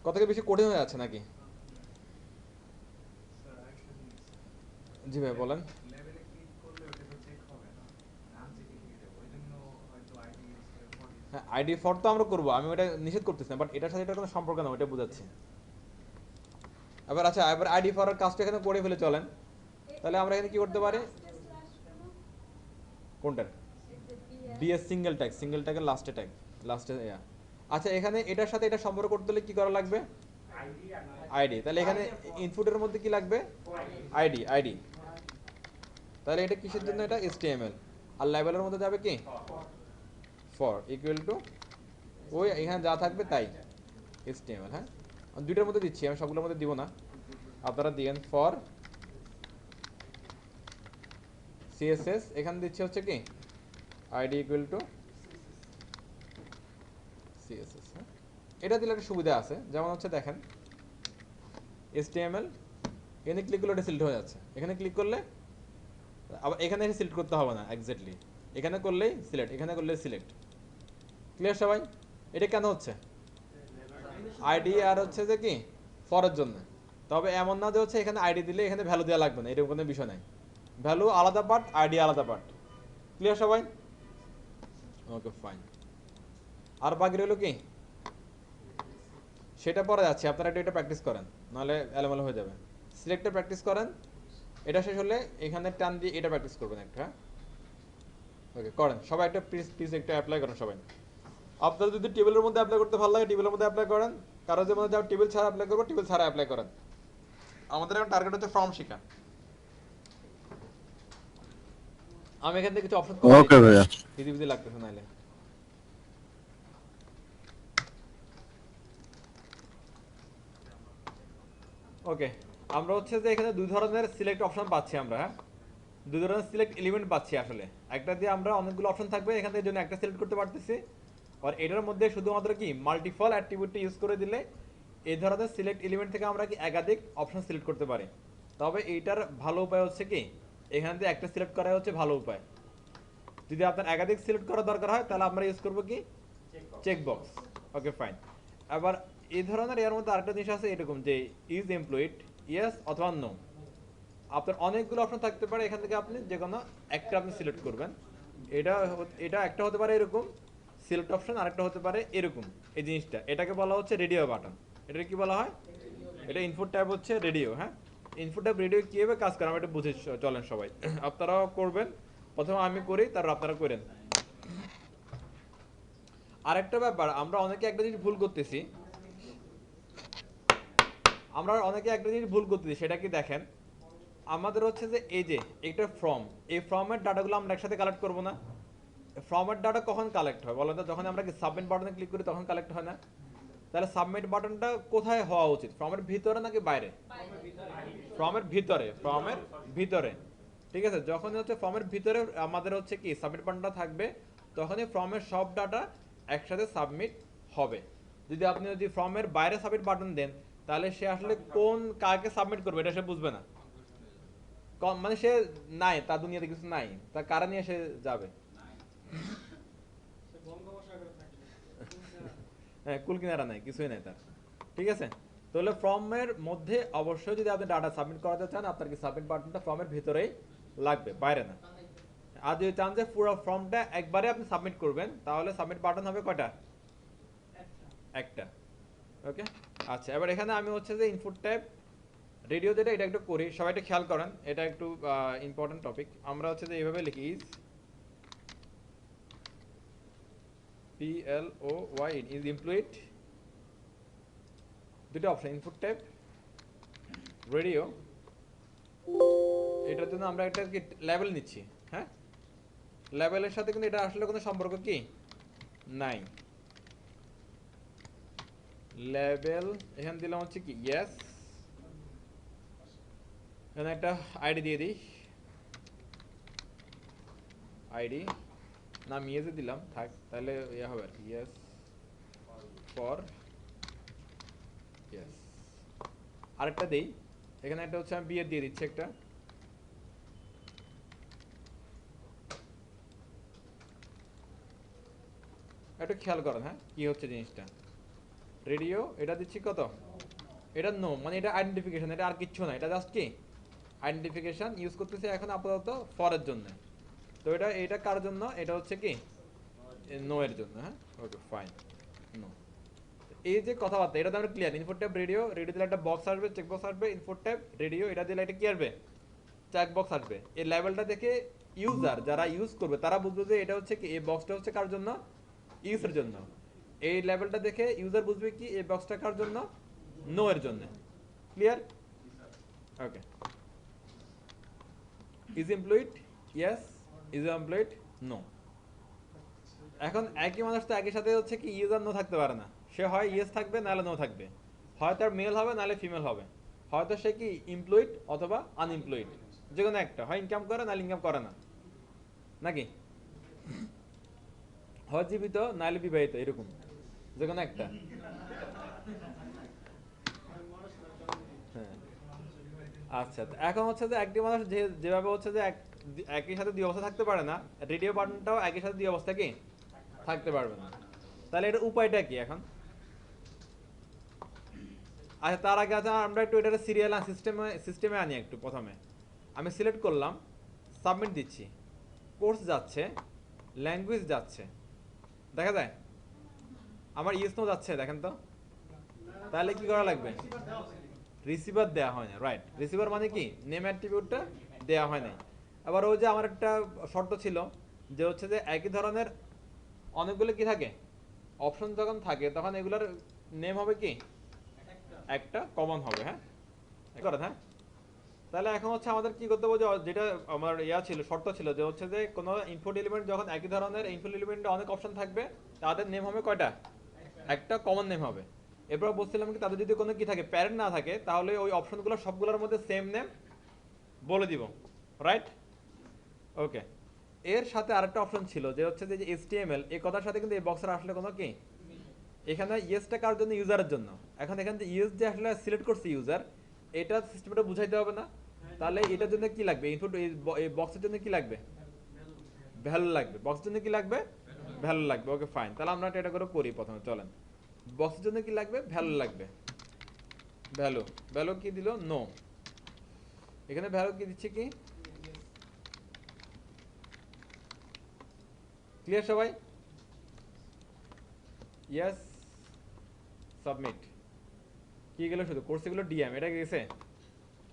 কত কি বেশি কঠিন হয়ে যাচ্ছে নাকি? জি ভাই বলেন। লেভেলে ক্লিক করলে ওটা তো চেক হবে না, আনচেকিং হয়ে যাবে, ওই জন্য হয়তো আইডি ফর হ্যাঁ আইডি ফর তো আমরা করবো, আমি ওটা নিষেধ করতেছি না, বাট এটার সাথে এটার কোনো সম্পর্ক না, ওটা বোঝাচ্ছি। এবার আচ্ছা, এবার আইডি ফর কাজটা এখানে করে ফেলে চলেন। তাহলে আমরা এখানে কি করতে পারি, কোনটা বিএস সিঙ্গেল ট্যাগ, সিঙ্গেল ট্যাগের লাস্টে ট্যাগ লাস্টে। আচ্ছা এখানে এটার সাথে এটা সম্পর্ক করতে হলে কি করা লাগবে আইডি। তাহলে এখানে ইনপুটের মধ্যে কি লাগবে আইডি আইডি। তাহলে এটা কিসের জন্য, এটা HTML। আর লেভেলের মধ্যে যাবে কি ফর ইকুয়াল টু ওই এখানে যা থাকবে তাই HTML। হ্যাঁ আমি দুইটার মধ্যে দিচ্ছি, আমি সবগুলোর মধ্যে দিব না, আপনারা দিয়েন ফর CSS। এখানে দিচ্ছি হচ্ছে কি আইডি ইকুয়াল টু CSS। হ্যাঁ এটা দিলে একটা সুবিধা আছে, যেমন হচ্ছে দেখেন HTML এখানে ক্লিক করলে এটা সিলেক্ট হয়ে যাচ্ছে, এখানে ক্লিক করলে আবার এখানে এসে সিলেক্ট করতে হবে না এক্স্যাক্টলি, এখানে করলেই সিলেক্ট, এখানে করলেই সিলেক্ট। ক্লিয়ার সবাই? এটা কেন হচ্ছে আইডি আর হচ্ছে যে কি ফরের জন্য। তবে এমন না যে হচ্ছে এখানে আইডি দিলে এখানে ভ্যালু দেওয়া লাগবে না, এরকম কোনো বিষয় নাই। ভ্যালু আলাদা পার্ট, আইডি আলাদা পার্ট। ক্লিয়ার সবাই? Okay fine. আর বাকি রইল কি সেটা পরে যাচ্ছে, আপনারা এটা প্র্যাকটিস করেন নাহলে এলোমেলো হয়ে যাবে। সিলেক্টে প্র্যাকটিস করেন, এটা শেষ হলে এখানে টান দিয়ে এটা প্র্যাকটিস করবেন একটা। হ্যাঁ ওকে করেন সবাই, একটা প্লিজ প্লিজ একটা অ্যাপ্লাই করেন সবাই। আপনারা যদি টেবিলের মধ্যে অ্যাপ্লাই করতে ভালো লাগে টেবিলের মধ্যে অ্যাপ্লাই করেন, কারো যে মধ্যে যাও টেবিল ছাড়া অ্যাপ্লাই করবো টেবিল ছাড়া অ্যাপ্লাই করেন। আমাদের এখন টার্গেট হচ্ছে ফর্ম শেখা। আমি এখান থেকে কিছু অপশন ওকে ভাইয়া। বিধি বিধি লাগতেছে নাহলে। ওকে আমরা হচ্ছে যে এখানে দুই ধরনের সিলেক্ট অপশন পাচ্ছি আমরা। হ্যাঁ দুই ধরনের সিলেক্ট এলিমেন্ট পাচ্ছি আসলে। একটা দিয়ে আমরা অনেকগুলো অপশন থাকবে, এখান থেকে জন্য একটা সিলেক্ট করতে পারতেছি। আর এটার মধ্যে শুধুমাত্র কি মাল্টিপল অ্যাট্রিবিউটটা ইউজ করে দিলে এই ধরনের সিলেক্ট এলিমেন্ট থেকে আমরা কি একাধিক অপশন সিলেক্ট করতে পারি। তবে এইটার ভালো উপায় হচ্ছে কি এখান থেকে একটা সিলেক্ট করা হচ্ছে ভালো উপায়। যদি আপনার একাধিক সিলেক্ট করার দরকার হয় তাহলে আমরা ইউজ করবো কি চেকবক্স। Okay fine. এবার এই ধরনের এর মধ্যে আরেকটা জিনিস আছে এরকম যে ইজ এমপ্লয়েড ইয়েস অথবা নো। আপনার অনেকগুলো অপশন থাকতে পারে, এখান থেকে আপনি যে কোনো একটা আপনি সিলেক্ট করবেন। এটা একটা হতে পারে এরকম সিলেক্ট অপশন, আরেকটা হতে পারে এরকম এই জিনিসটা, এটাকে বলা হচ্ছে রেডিও বাটন। এটা কি বলা হয়, এটা ইনপুট ট্যাব হচ্ছে রেডিও। হ্যাঁ ইনপুট ট্যাব রেডিও কীভাবে কাজ করে আমরা এটা বুঝে চলেন সবাই, আপনারাও করবেন। প্রথমে আমি করি তারপর আপনারা করেন। আরেকটা ব্যাপার, আমরা অনেকে একটা জিনিস ভুল করতেছি, সেটা কি দেখেন আমাদের হচ্ছে যে এই যে একটা ফর্ম, এই ফর্মের ডাটাগুলো আমরা একসাথে কালেক্ট করব না। ফর্মের ডাটা কখন কালেক্ট হয় বলেন তো, যখন আমরা কি সাবমিট বাটনে ক্লিক করি তখন কালেক্ট হয় না? তাহলে সাবমিট বাটনটা কোথায় হওয়া উচিত, ফর্মের ভিতরে নাকি বাইরে? ফর্মের ভিতরে, ফর্মের ভিতরে। ঠিক আছে, যখনই হচ্ছে ফর্মের ভিতরে আমাদের হচ্ছে কি সাবমিট বাটনটা থাকবে, তখনই ফর্মের সব ডাটা একসাথে সাবমিট হবে। যদি ফর্মের বাইরে সাবমিট বাটন দেন, তাহলে সে আসলে কোন কাকে সাবমিট করবে এটা সে বুঝবে না। মানে সে নাই, তার দুনিয়াতে কিছু নাই, তার কারা নিয়ে সে যাবে। সে বঙ্গোপসাগরে থাকে। হ্যাঁ, কুল কিনারা নাই, কিছুই নাই তার। ঠিক আছে, তাহলে ফর্মের মধ্যে অবশ্যই যদি আপনি ডাটা সাবমিট করাতে চান, আপনার কি সাবমিট বাটনটা ফর্মের ভিতরেই লাগবে, বাইরে না। আর যদি চান যে পুরো ফর্মটা একবারে আপনি সাবমিট করবেন, তাহলে সাবমিট বাটন হবে কয়টা? একটা। ওকে, আচ্ছা, এবার এখানে আমি হচ্ছে যে ইনপুট ট্যাব রেডিও যেটা, এটা একটু করি, সবাই একটু খেয়াল করেন, এটা একটু ইম্পর্টেন্ট টপিক। আমরা হচ্ছে যে এইভাবে লিখি ইজ PLOY ইজ ইমপ্লয়েড, দুটো অপশন, ইনপুট ট্যাব রেডিও। এটার জন্য আমরা একটা কি লেভেল নিচ্ছি, হ্যাঁ, লেভেলের সাথে কিন্তু এটা আসলে কোনো সম্পর্ক কি নাই। লেভেল এখানে দিলাম হচ্ছে কি ইয়েস, এখানে একটা আইডি দিয়ে দিই, আইডি নাম ইয়েসে দিলাম, থাক, তাহলে ইয়ে হবে আর কি, ইয়েস ফর ইয়েস। আরেকটা দেই, এখানে একটা হচ্ছে আমি বিয়ে দিয়ে দিচ্ছি একটা, একটু খেয়াল করেন, হ্যাঁ কি হচ্ছে জিনিসটা। রেডিও এটা দিচ্ছি কত, এটা নো, মানে এটা আইডেন্টিফিকেশন, এটা আর কিচ্ছু না, এটা জাস্ট কি আইডেন্টিফিকেশন ইউজ করতেছি এখন আপাতত ফরের জন্য। তো এটা কার জন্য, এটা হচ্ছে কি নো এর জন্য, হ্যাঁ ওকে ফাইন, নো। এই যে কথাবার্তা, এটা তো আমরা clear. Input tab radio, radio দিলে একটা বক্স আসবে, চেক বক্স আসবে, ইনপুট ট্যাব রেডিও এটা দিলে এটা কি আসবে, চেক বক্স আসবে। এই লেভেলটা দেখে ইউজার যারা ইউজ করবে তারা বুঝবে যে এটা হচ্ছে কি, এই বক্সটা হচ্ছে কার জন্য, ইউজের জন্য। এই লেভেলটা দেখে ইউজার বুঝবে কি এই বক্সটা কার জন্য, নো এর জন্য। Clear? Okay, is employed yes, is employed no. এখন একই মানুষ তো একই সাথে হচ্ছে কি ইউজার নো থাকতে পারে না, সে হয় ইয়েস থাকবে নাহলে নো থাকবে, হয় তার মেল হবে নাহলে ফিমেল হবে, হয়তো সে কি এমপ্লয়েড অথবা আনএমপ্লয়েড, যে কোনো একটা, হয় ইনকাম করে নাহলে ইনকাম করে না, নাকি হয় জীবিত নাহলে বিবাহিত, এরকম যে কোনো একটা। হ্যাঁ, আচ্ছা, তো এখন হচ্ছে যে একটি মানুষ যেভাবে হচ্ছে যে একই সাথে দুই অবস্থা থাকতে পারে না, রেডিও বাটনটাও একই সাথে দুই অবস্থা কি থাকতে পারবে না। তাহলে এটা উপায়টা কি এখন? আচ্ছা, তার আগে আছে আমরা একটু এটা সিরিয়াল সিস্টেমে আনি একটু। প্রথমে আমি সিলেক্ট করলাম, সাবমিট দিচ্ছি, কোর্স যাচ্ছে, ল্যাঙ্গুয়েজ যাচ্ছে, দেখা যায় আমার ইউএস নো যাচ্ছে, দেখেন তো। তাহলে কি করা লাগবে, রিসিভার দেওয়া হয় না, রাইট। রিসিভার মানে কি নেম অ্যাট্রিবিউটটা দেওয়া হয় নাই। আবার ওই যে আমার একটা শর্ত ছিল যে হচ্ছে যে একই ধরনের অনেকগুলো কি থাকে অপশন, যখন থাকে তখন এগুলোর নেম হবে কি একটা কমন হবে, হ্যাঁ করেন, হ্যাঁ। তাহলে এখন হচ্ছে আমাদের কি করতে হবে, যেটা আমার ছিল, শর্ত ছিল যে হচ্ছে যে কোনো ইনপুট এলিমেন্ট যখন একই ধরনের ইনপুট এলিমেন্টে অনেক অপশন থাকবে, তাদের নেম হবে কয়টা, একটা কমন নেম হবে। এরপর বলছিলাম কি তাদের যদি কোনো কি থাকে প্যারেন্ট না থাকে, তাহলে ওই অপশনগুলো সবগুলোর মধ্যে সেম নেম বলে দিব, রাইট। ওকে, এর সাথে আরেকটা অপশন ছিল যে হচ্ছে যে HTML, এই কথার সাথে কিন্তু এই বক্সের আসলে কোনো কি, এখানে ইয়েসটা কার জন্য, ইউজারের জন্য। এখন এখানে যে ইউজ যে আসলে সিলেক্ট করছে ইউজার, এটা সিস্টেমটা বুঝাইতে হবে না। তাহলে এটার জন্য কি লাগবে, ইনপুট এই বক্সের জন্য কি লাগবে, ভ্যালু লাগবে। বক্সের জন্য কি লাগবে, ভ্যালু লাগবে। ওকে ফাইন, তাহলে আমরা এটা করে করি প্রথমে, চলেন। বক্সের জন্য কি লাগবে, ভ্যালু লাগবে। ভ্যালু, ভ্যালু কি দিল, নো। এখানে ভ্যালু কি দিচ্ছে কি, ক্লিয়ার সবাই? Yes, submit. কি গেল, শুধু কোর্সে গুলো ডিএম, এটা গেছে।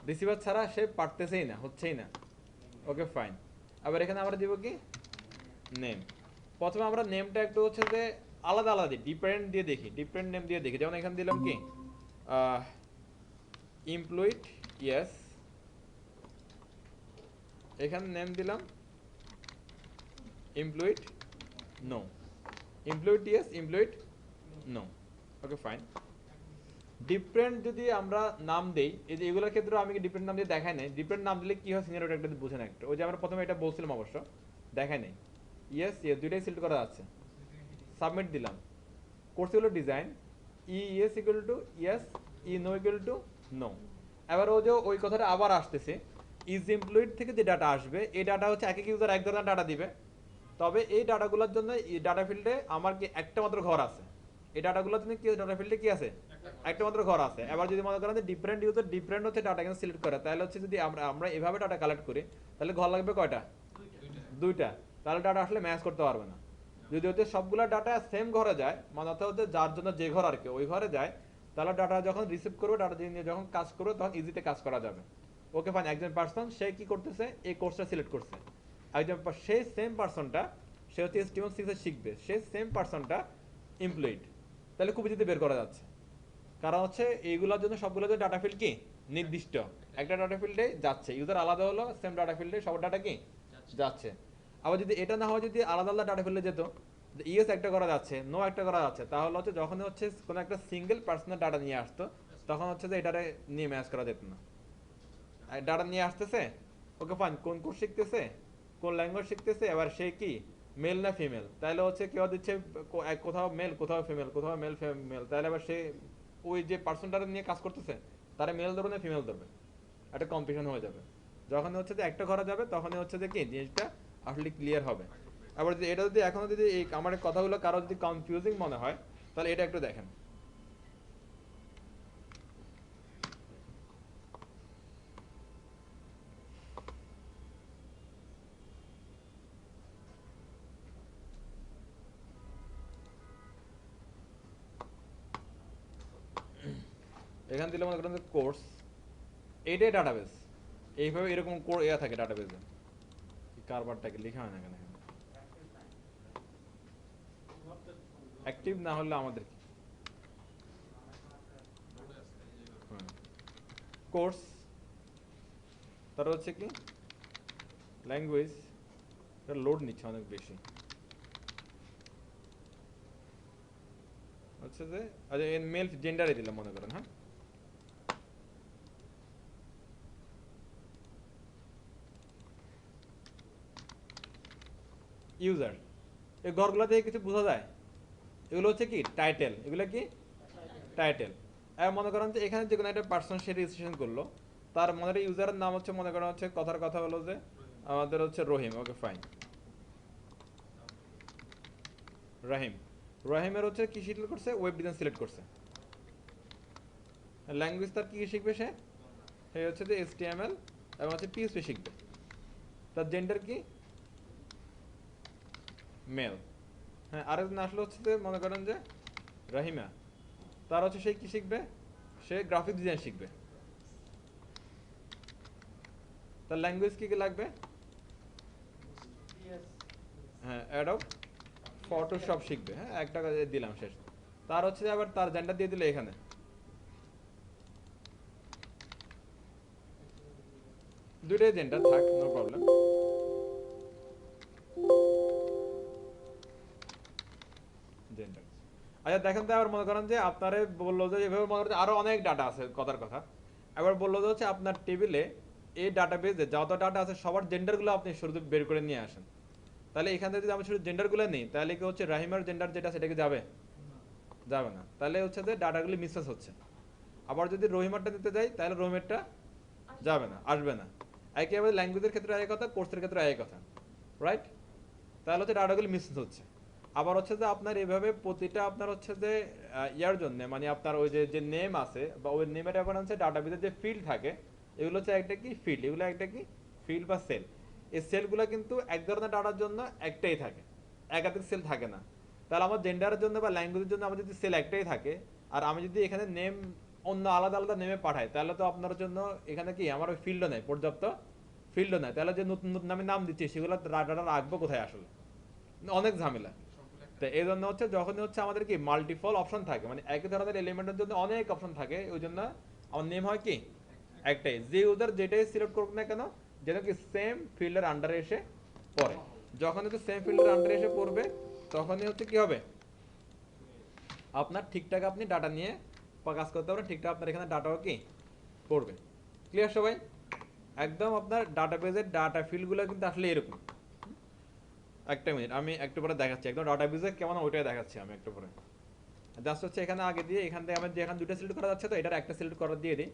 রিসিভার ছাড়া সে পারতেছেই না, হচ্ছেই না। ওকে ফাইন, আবার এখানে আমরা দিব কি নেম। প্রথমে আমরা নেমটা একটু হচ্ছে যে আলাদা আলাদা দিই, ডিফারেন্ট দিয়ে দেখি, ডিফারেন্ট নেম দিয়ে দেখি। যেমন এখানে দিলাম কি এমপ্লয়েড ইয়েস, এখানে নেম দিলাম employed no, employed yes, employed no. Okay fine, different যদি আমরা নাম দেই, এই যে এগুলোর ক্ষেত্রে আমি ডিফারেন্ট নাম দিয়ে দেখাই নাই। ডিফারেন্ট নাম দিলে কি হয় সিনিয়র ওটা একটা বুঝেন একটা, ওই যে আমরা প্রথমে এটা বলছিলাম অবশ্য দেখাই নাই। ইয়েস ইয়েস দুইটাই সিলেক্ট করা আছে, সাবমিট দিলাম। কোর্স হলো design, E yes equal to yes, E no equal to no. এবার ও যে ওই কথাটা আবার আসতেছে, ইজ এমপ্লয়েড থেকে যে ডাটা আসবে এই ডাটা হচ্ছে এক এক ইউজার এক ধরনের ডাটা দিবে। তবে এই ডাটাগুলোর জন্য এই ডাটা ফিল্ডে আমার কি একটা মাত্র ঘর আছে, এই ডাটাগুলোর জন্য কি ডাটা ফিল্ডে কি আছে, একটা মাত্র ঘর আছে। এবার যদি মনে করেন যে ডিফারেন্ট ইউজার ডিফারেন্ট হচ্ছে ডাটা কিন্তু সিলেক্ট করে, তাহলে হচ্ছে যদি আমরা আমরা এভাবে ডাটা কালেক্ট করি তাহলে ঘর লাগবে কয়টা, দুইটা। তাহলে ডাটা আসলে ম্যাচ করতে পারবে না। যদি হচ্ছে সবগুলো ডাটা সেম ঘরে যায়, মানে অর্থাৎ হচ্ছে যার জন্য যে ঘর আর কি ওই ঘরে যায়, তাহলে ডাটা যখন রিসিভ করবে, ডাটা নিয়ে যখন কাজ করবে তখন ইজিতে কাজ করা যাবে। ওকে ফাইন, একজন পার্সন সে কি করতেছে, এই কোর্সটা সিলেক্ট করছে। একজন সেই সেম পার্সনটা সে হচ্ছে HTML6 এ শিখবে, সেই সেম পার্সনটা এমপ্লয়েড, তাহলে খুব ইজিতে বের করা যাচ্ছে। কারণ হচ্ছে এইগুলোর জন্য সবগুলোর জন্য ডাটা ফিল্ড কি নির্দিষ্ট একটা ডাটা ফিল্ডে যাচ্ছে, ইউজার আলাদা হলো সেম ডাটা ফিল্ডে সব ডাটা কি যাচ্ছে। আবার যদি এটা না হয়, যদি আলাদা আলাদা ডাটা ফিল্ডে যেত, ইয়েস একটা করা যাচ্ছে, নো একটা করা যাচ্ছে, তাহলে হচ্ছে যখন হচ্ছে কোনো একটা সিঙ্গেল পার্সোনাল ডাটা নিয়ে আসতো তখন হচ্ছে যে এটারে নিয়ে ম্যাচ করা যেত না। ডাটা নিয়ে আসতেছে, ওকে ফাইন, কোন কোর্স শিখতেছে, কোন ল্যাঙ্গুয়েজ শিখতেছে, এবার সে কি মেল না ফিমেল, তাহলে হচ্ছে কেউ দিচ্ছে কোথাও মেল কোথাও ফিমেল, কোথাও মেল ফিমেল, তাহলে আবার সে ওই যে পার্সনটা নিয়ে কাজ করতেছে তারা মেল ধরবে না ফিমেল ধরবে, একটা কম্পিটিশন হয়ে যাবে। যখন হচ্ছে যে একটা করা যাবে তখনই হচ্ছে যে কি জিনিসটা আসলে ক্লিয়ার হবে। আবার যদি এটা যদি এখনো যদি এই আমার কথাগুলো কারো যদি কনফিউজিং মনে হয় তাহলে এটা একটু দেখেন। এখান দিলে মনে করেন কোর্স, এইটাই ডাটাবেস, এইভাবে এরকম ইয়া থাকে ডাটাবেসে, কারবারটাকে লেখা হয় না কেন, অ্যাক্টিভ না হলে আমাদের কি কোর্স, তার হচ্ছে কি ল্যাঙ্গুয়েজ, এটা লোড নিচ্ছে অনেক বেশি, হচ্ছে যে আচ্ছা মেল জেন্ডারে দিলাম মনে করেন, হ্যাঁ ইউজার, এই ঘরগুলো থেকে কিছু বোঝা যায়, এগুলো হচ্ছে কি টাইটেল, এগুলো কি টাইটেল। আর মনে করেন যে এখানে যে কোনো একটা পার্সন সে রেজিস্ট্রেশন করলো, তার মনে ইউজারের নাম হচ্ছে মনে করেন হচ্ছে কথার কথা হলো যে আমাদের হচ্ছে রহিম, ওকে ফাইন, রাহিম, রাহিমের হচ্ছে কি সিলেক্ট করছে, ওয়েব ডিজাইন সিলেক্ট করছে। ল্যাঙ্গুয়েজ তার কি শিখবে সে হচ্ছে যে HTML এবং হচ্ছে PHP শিখবে। তার জেন্ডার কি মেল, হ্যাঁ। আরেকজন আসলে হচ্ছে যে মনে করেন যে রাহিমা, তার হচ্ছে সে কি শিখবে, সে গ্রাফিক ডিজাইন শিখবে। তার ল্যাঙ্গুয়েজ কি কি লাগবে, হ্যাঁ অ্যাডব ফটোশপ শিখবে, হ্যাঁ একটা দিলাম শেষ। তার হচ্ছে আবার তার জেন্ডার দিয়ে দিলে এখানে দুইটাই জেন্ডার থাক, নো প্রবলেম। জেন্ডার আচ্ছা দেখেন তো, আবার মনে করেন যে আপনারে বললো যে এভাবে মনে করেন আরো অনেক ডাটা আছে কথার কথা, এবার বললো যে হচ্ছে আপনার টেবিলে এই ডাটাবেজে যত ডাটা আছে সবার জেন্ডারগুলো আপনি শুরুতে বের করে নিয়ে আসেন। তাহলে এখান থেকে যদি আমি শুধু জেন্ডারগুলো নিই তাহলে কি হচ্ছে রাহিমার জেন্ডার যেটা সেটা কি যাবে, যাবে না, তাহলে হচ্ছে যে ডাটাগুলি মিসেস হচ্ছে। আবার যদি রহিমারটা নিতে যাই তাহলে রহিমেরটা যাবে না, আসবে না। একেবারে ল্যাঙ্গুয়েজের ক্ষেত্রে এক কথা, কোর্সের ক্ষেত্রে এক কথা, রাইট। তাহলে হচ্ছে ডাটাগুলি মিসেস হচ্ছে। আবার হচ্ছে যে আপনার এভাবে প্রতিটা আপনার হচ্ছে যে ইয়ার জন্য মানে আপনার ওই যে নেম আছে বা ওই নেমের রেফারেন্সে ডাটাবেজের যে ফিল্ড থাকে, এগুলো হচ্ছে একটা কি ফিল্ড, এগুলো একটা কি ফিল্ড বা সেল। এই সেলগুলো কিন্তু এক ধরনের ডাটার জন্য একটাই থাকে, একাধিক সেল থাকে না। তাহলে আমার জেন্ডারের জন্য বা ল্যাঙ্গুয়েজের জন্য আমার যদি সেল একটাই থাকে, আর আমি যদি এখানে নেম অন্য আলাদা আলাদা নেমে পাঠাই, তাহলে তো আপনার জন্য এখানে কি আমার ওই ফিল্ডও নেই, পর্যাপ্ত ফিল্ডও নেই। তাহলে যে নতুন নতুন আমি নাম দিচ্ছি সেগুলো ডাটা রাখবো কোথায়, আসলে অনেক ঝামেলা। তো এই জন্য হচ্ছে যখনই হচ্ছে আমাদের কি মাল্টিপল অপশন থাকে, মানে একই ধরনের এলিমেন্টের জন্য অনেক অপশন থাকে, ওই জন্য আমার নেম হয় কি একটাই। যে ইউজার যেটাই সিলেক্ট করুক না কেন যেন কি সেম ফিল্ডের আন্ডারে এসে পড়ে। যখন হচ্ছে সেম ফিল্ডের আন্ডারে এসে পড়বে তখনই হচ্ছে কি হবে আপনার ঠিকঠাক আপনি ডাটা নিয়ে কাজ করতে পারবেন ঠিকঠাক আপনার এখানে ডাটাও কি পড়বে। ক্লিয়ার সবাই? একদম আপনার ডাটাবেজের ডাটা ফিল্ডগুলো কিন্তু আসলে এরকম। একটা মিনিট আমি একটু পরে দেখাচ্ছি একদম ডাটাবেজে কেমন ওইটাই দেখাচ্ছি আমি একটু পরে। জাস্ট হচ্ছে এখানে আগে দিয়ে এখান থেকে আমার যে এখানে দুটো সিলেক্ট করা যাচ্ছে তো এটার একটা সিলেক্ট করা দিয়ে দিই।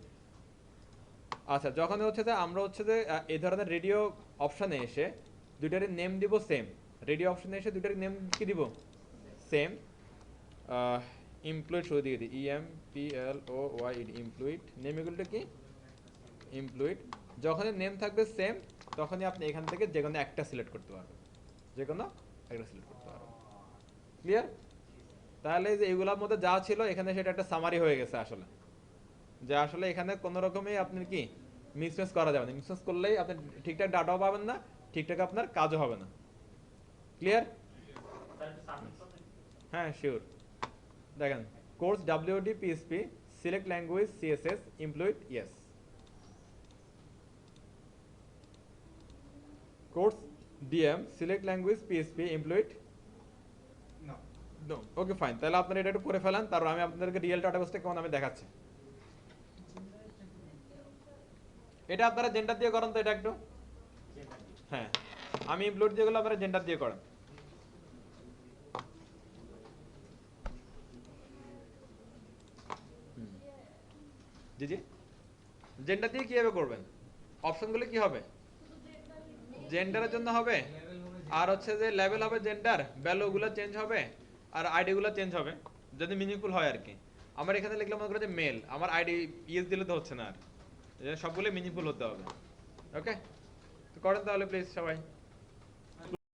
আচ্ছা যখন হচ্ছে যে আমরা হচ্ছে যে এই ধরনের রেডিও অপশানে এসে দুইটারই নেম দিব সেম। রেডিও অপশানে এসে দুইটারই নেম কি দিব সেম। ইমপ্লয়েড শুরু দিয়ে দিই EMPLOYED ইমপ্লয়েড নেম এগুলোটা কি ইমপ্লয়েড। যখনই নেম থাকবে সেম তখনই আপনি এখান থেকে যে কোনো একটা সিলেক্ট করতে পারবেন, যে কোনো একটা সিলেক্ট করতে পারবেন। ক্লিয়ার? তাহলে যে এগুলোর মধ্যে যা ছিল এখানে সেটা একটা সামারি হয়ে গেছে আসলে, যে আসলে এখানে কোনো রকমই আপনি কি মিসম্যাচ করা যাবে না। মিসম্যাচ করলেই আপনি ঠিকঠাক ডাটাও পাবেন না, ঠিকঠাক আপনার কাজও হবে না। ক্লিয়ার? স্যার একটু সাবমিট করতে হ্যাঁ শিওর। দেখেন course WD PHP select language CSS employed yes. Course DM select language PHP employed No. No. Okay fine, তাহলে আপনারা এটা একটু করে ফেলেন, তারপর আমি আপনাদেরকে রিয়েল ডাটাবেসটা কেমন আমি দেখাচ্ছি। এটা আপনারা জেন্ডার দিয়ে করেন তো এটা একটু। হ্যাঁ আমি এমপ্লয়েড দিয়ে গুলো আপনারা জেন্ডার দিয়ে করেন। জি জি জেন্ডার দিয়ে কিভাবে করবেন? অপশনগুলো কি হবে? জেন্ডারের জন্য হবে, আর হচ্ছে যে লেভেল হবে জেন্ডার, ভ্যালুগুলো চেঞ্জ হবে, আর আইডিগুলো চেঞ্জ হবে যদি মিনিংফুল হয় আর কি। আমার এখানে লিখলাম মনে করো যে মেল, আমার আইডি ইয়েস দিলে তো হচ্ছে না, আর সবগুলো মিনিংফুল হতে হবে। ওকে তো করেন তাহলে প্লিজ সবাই।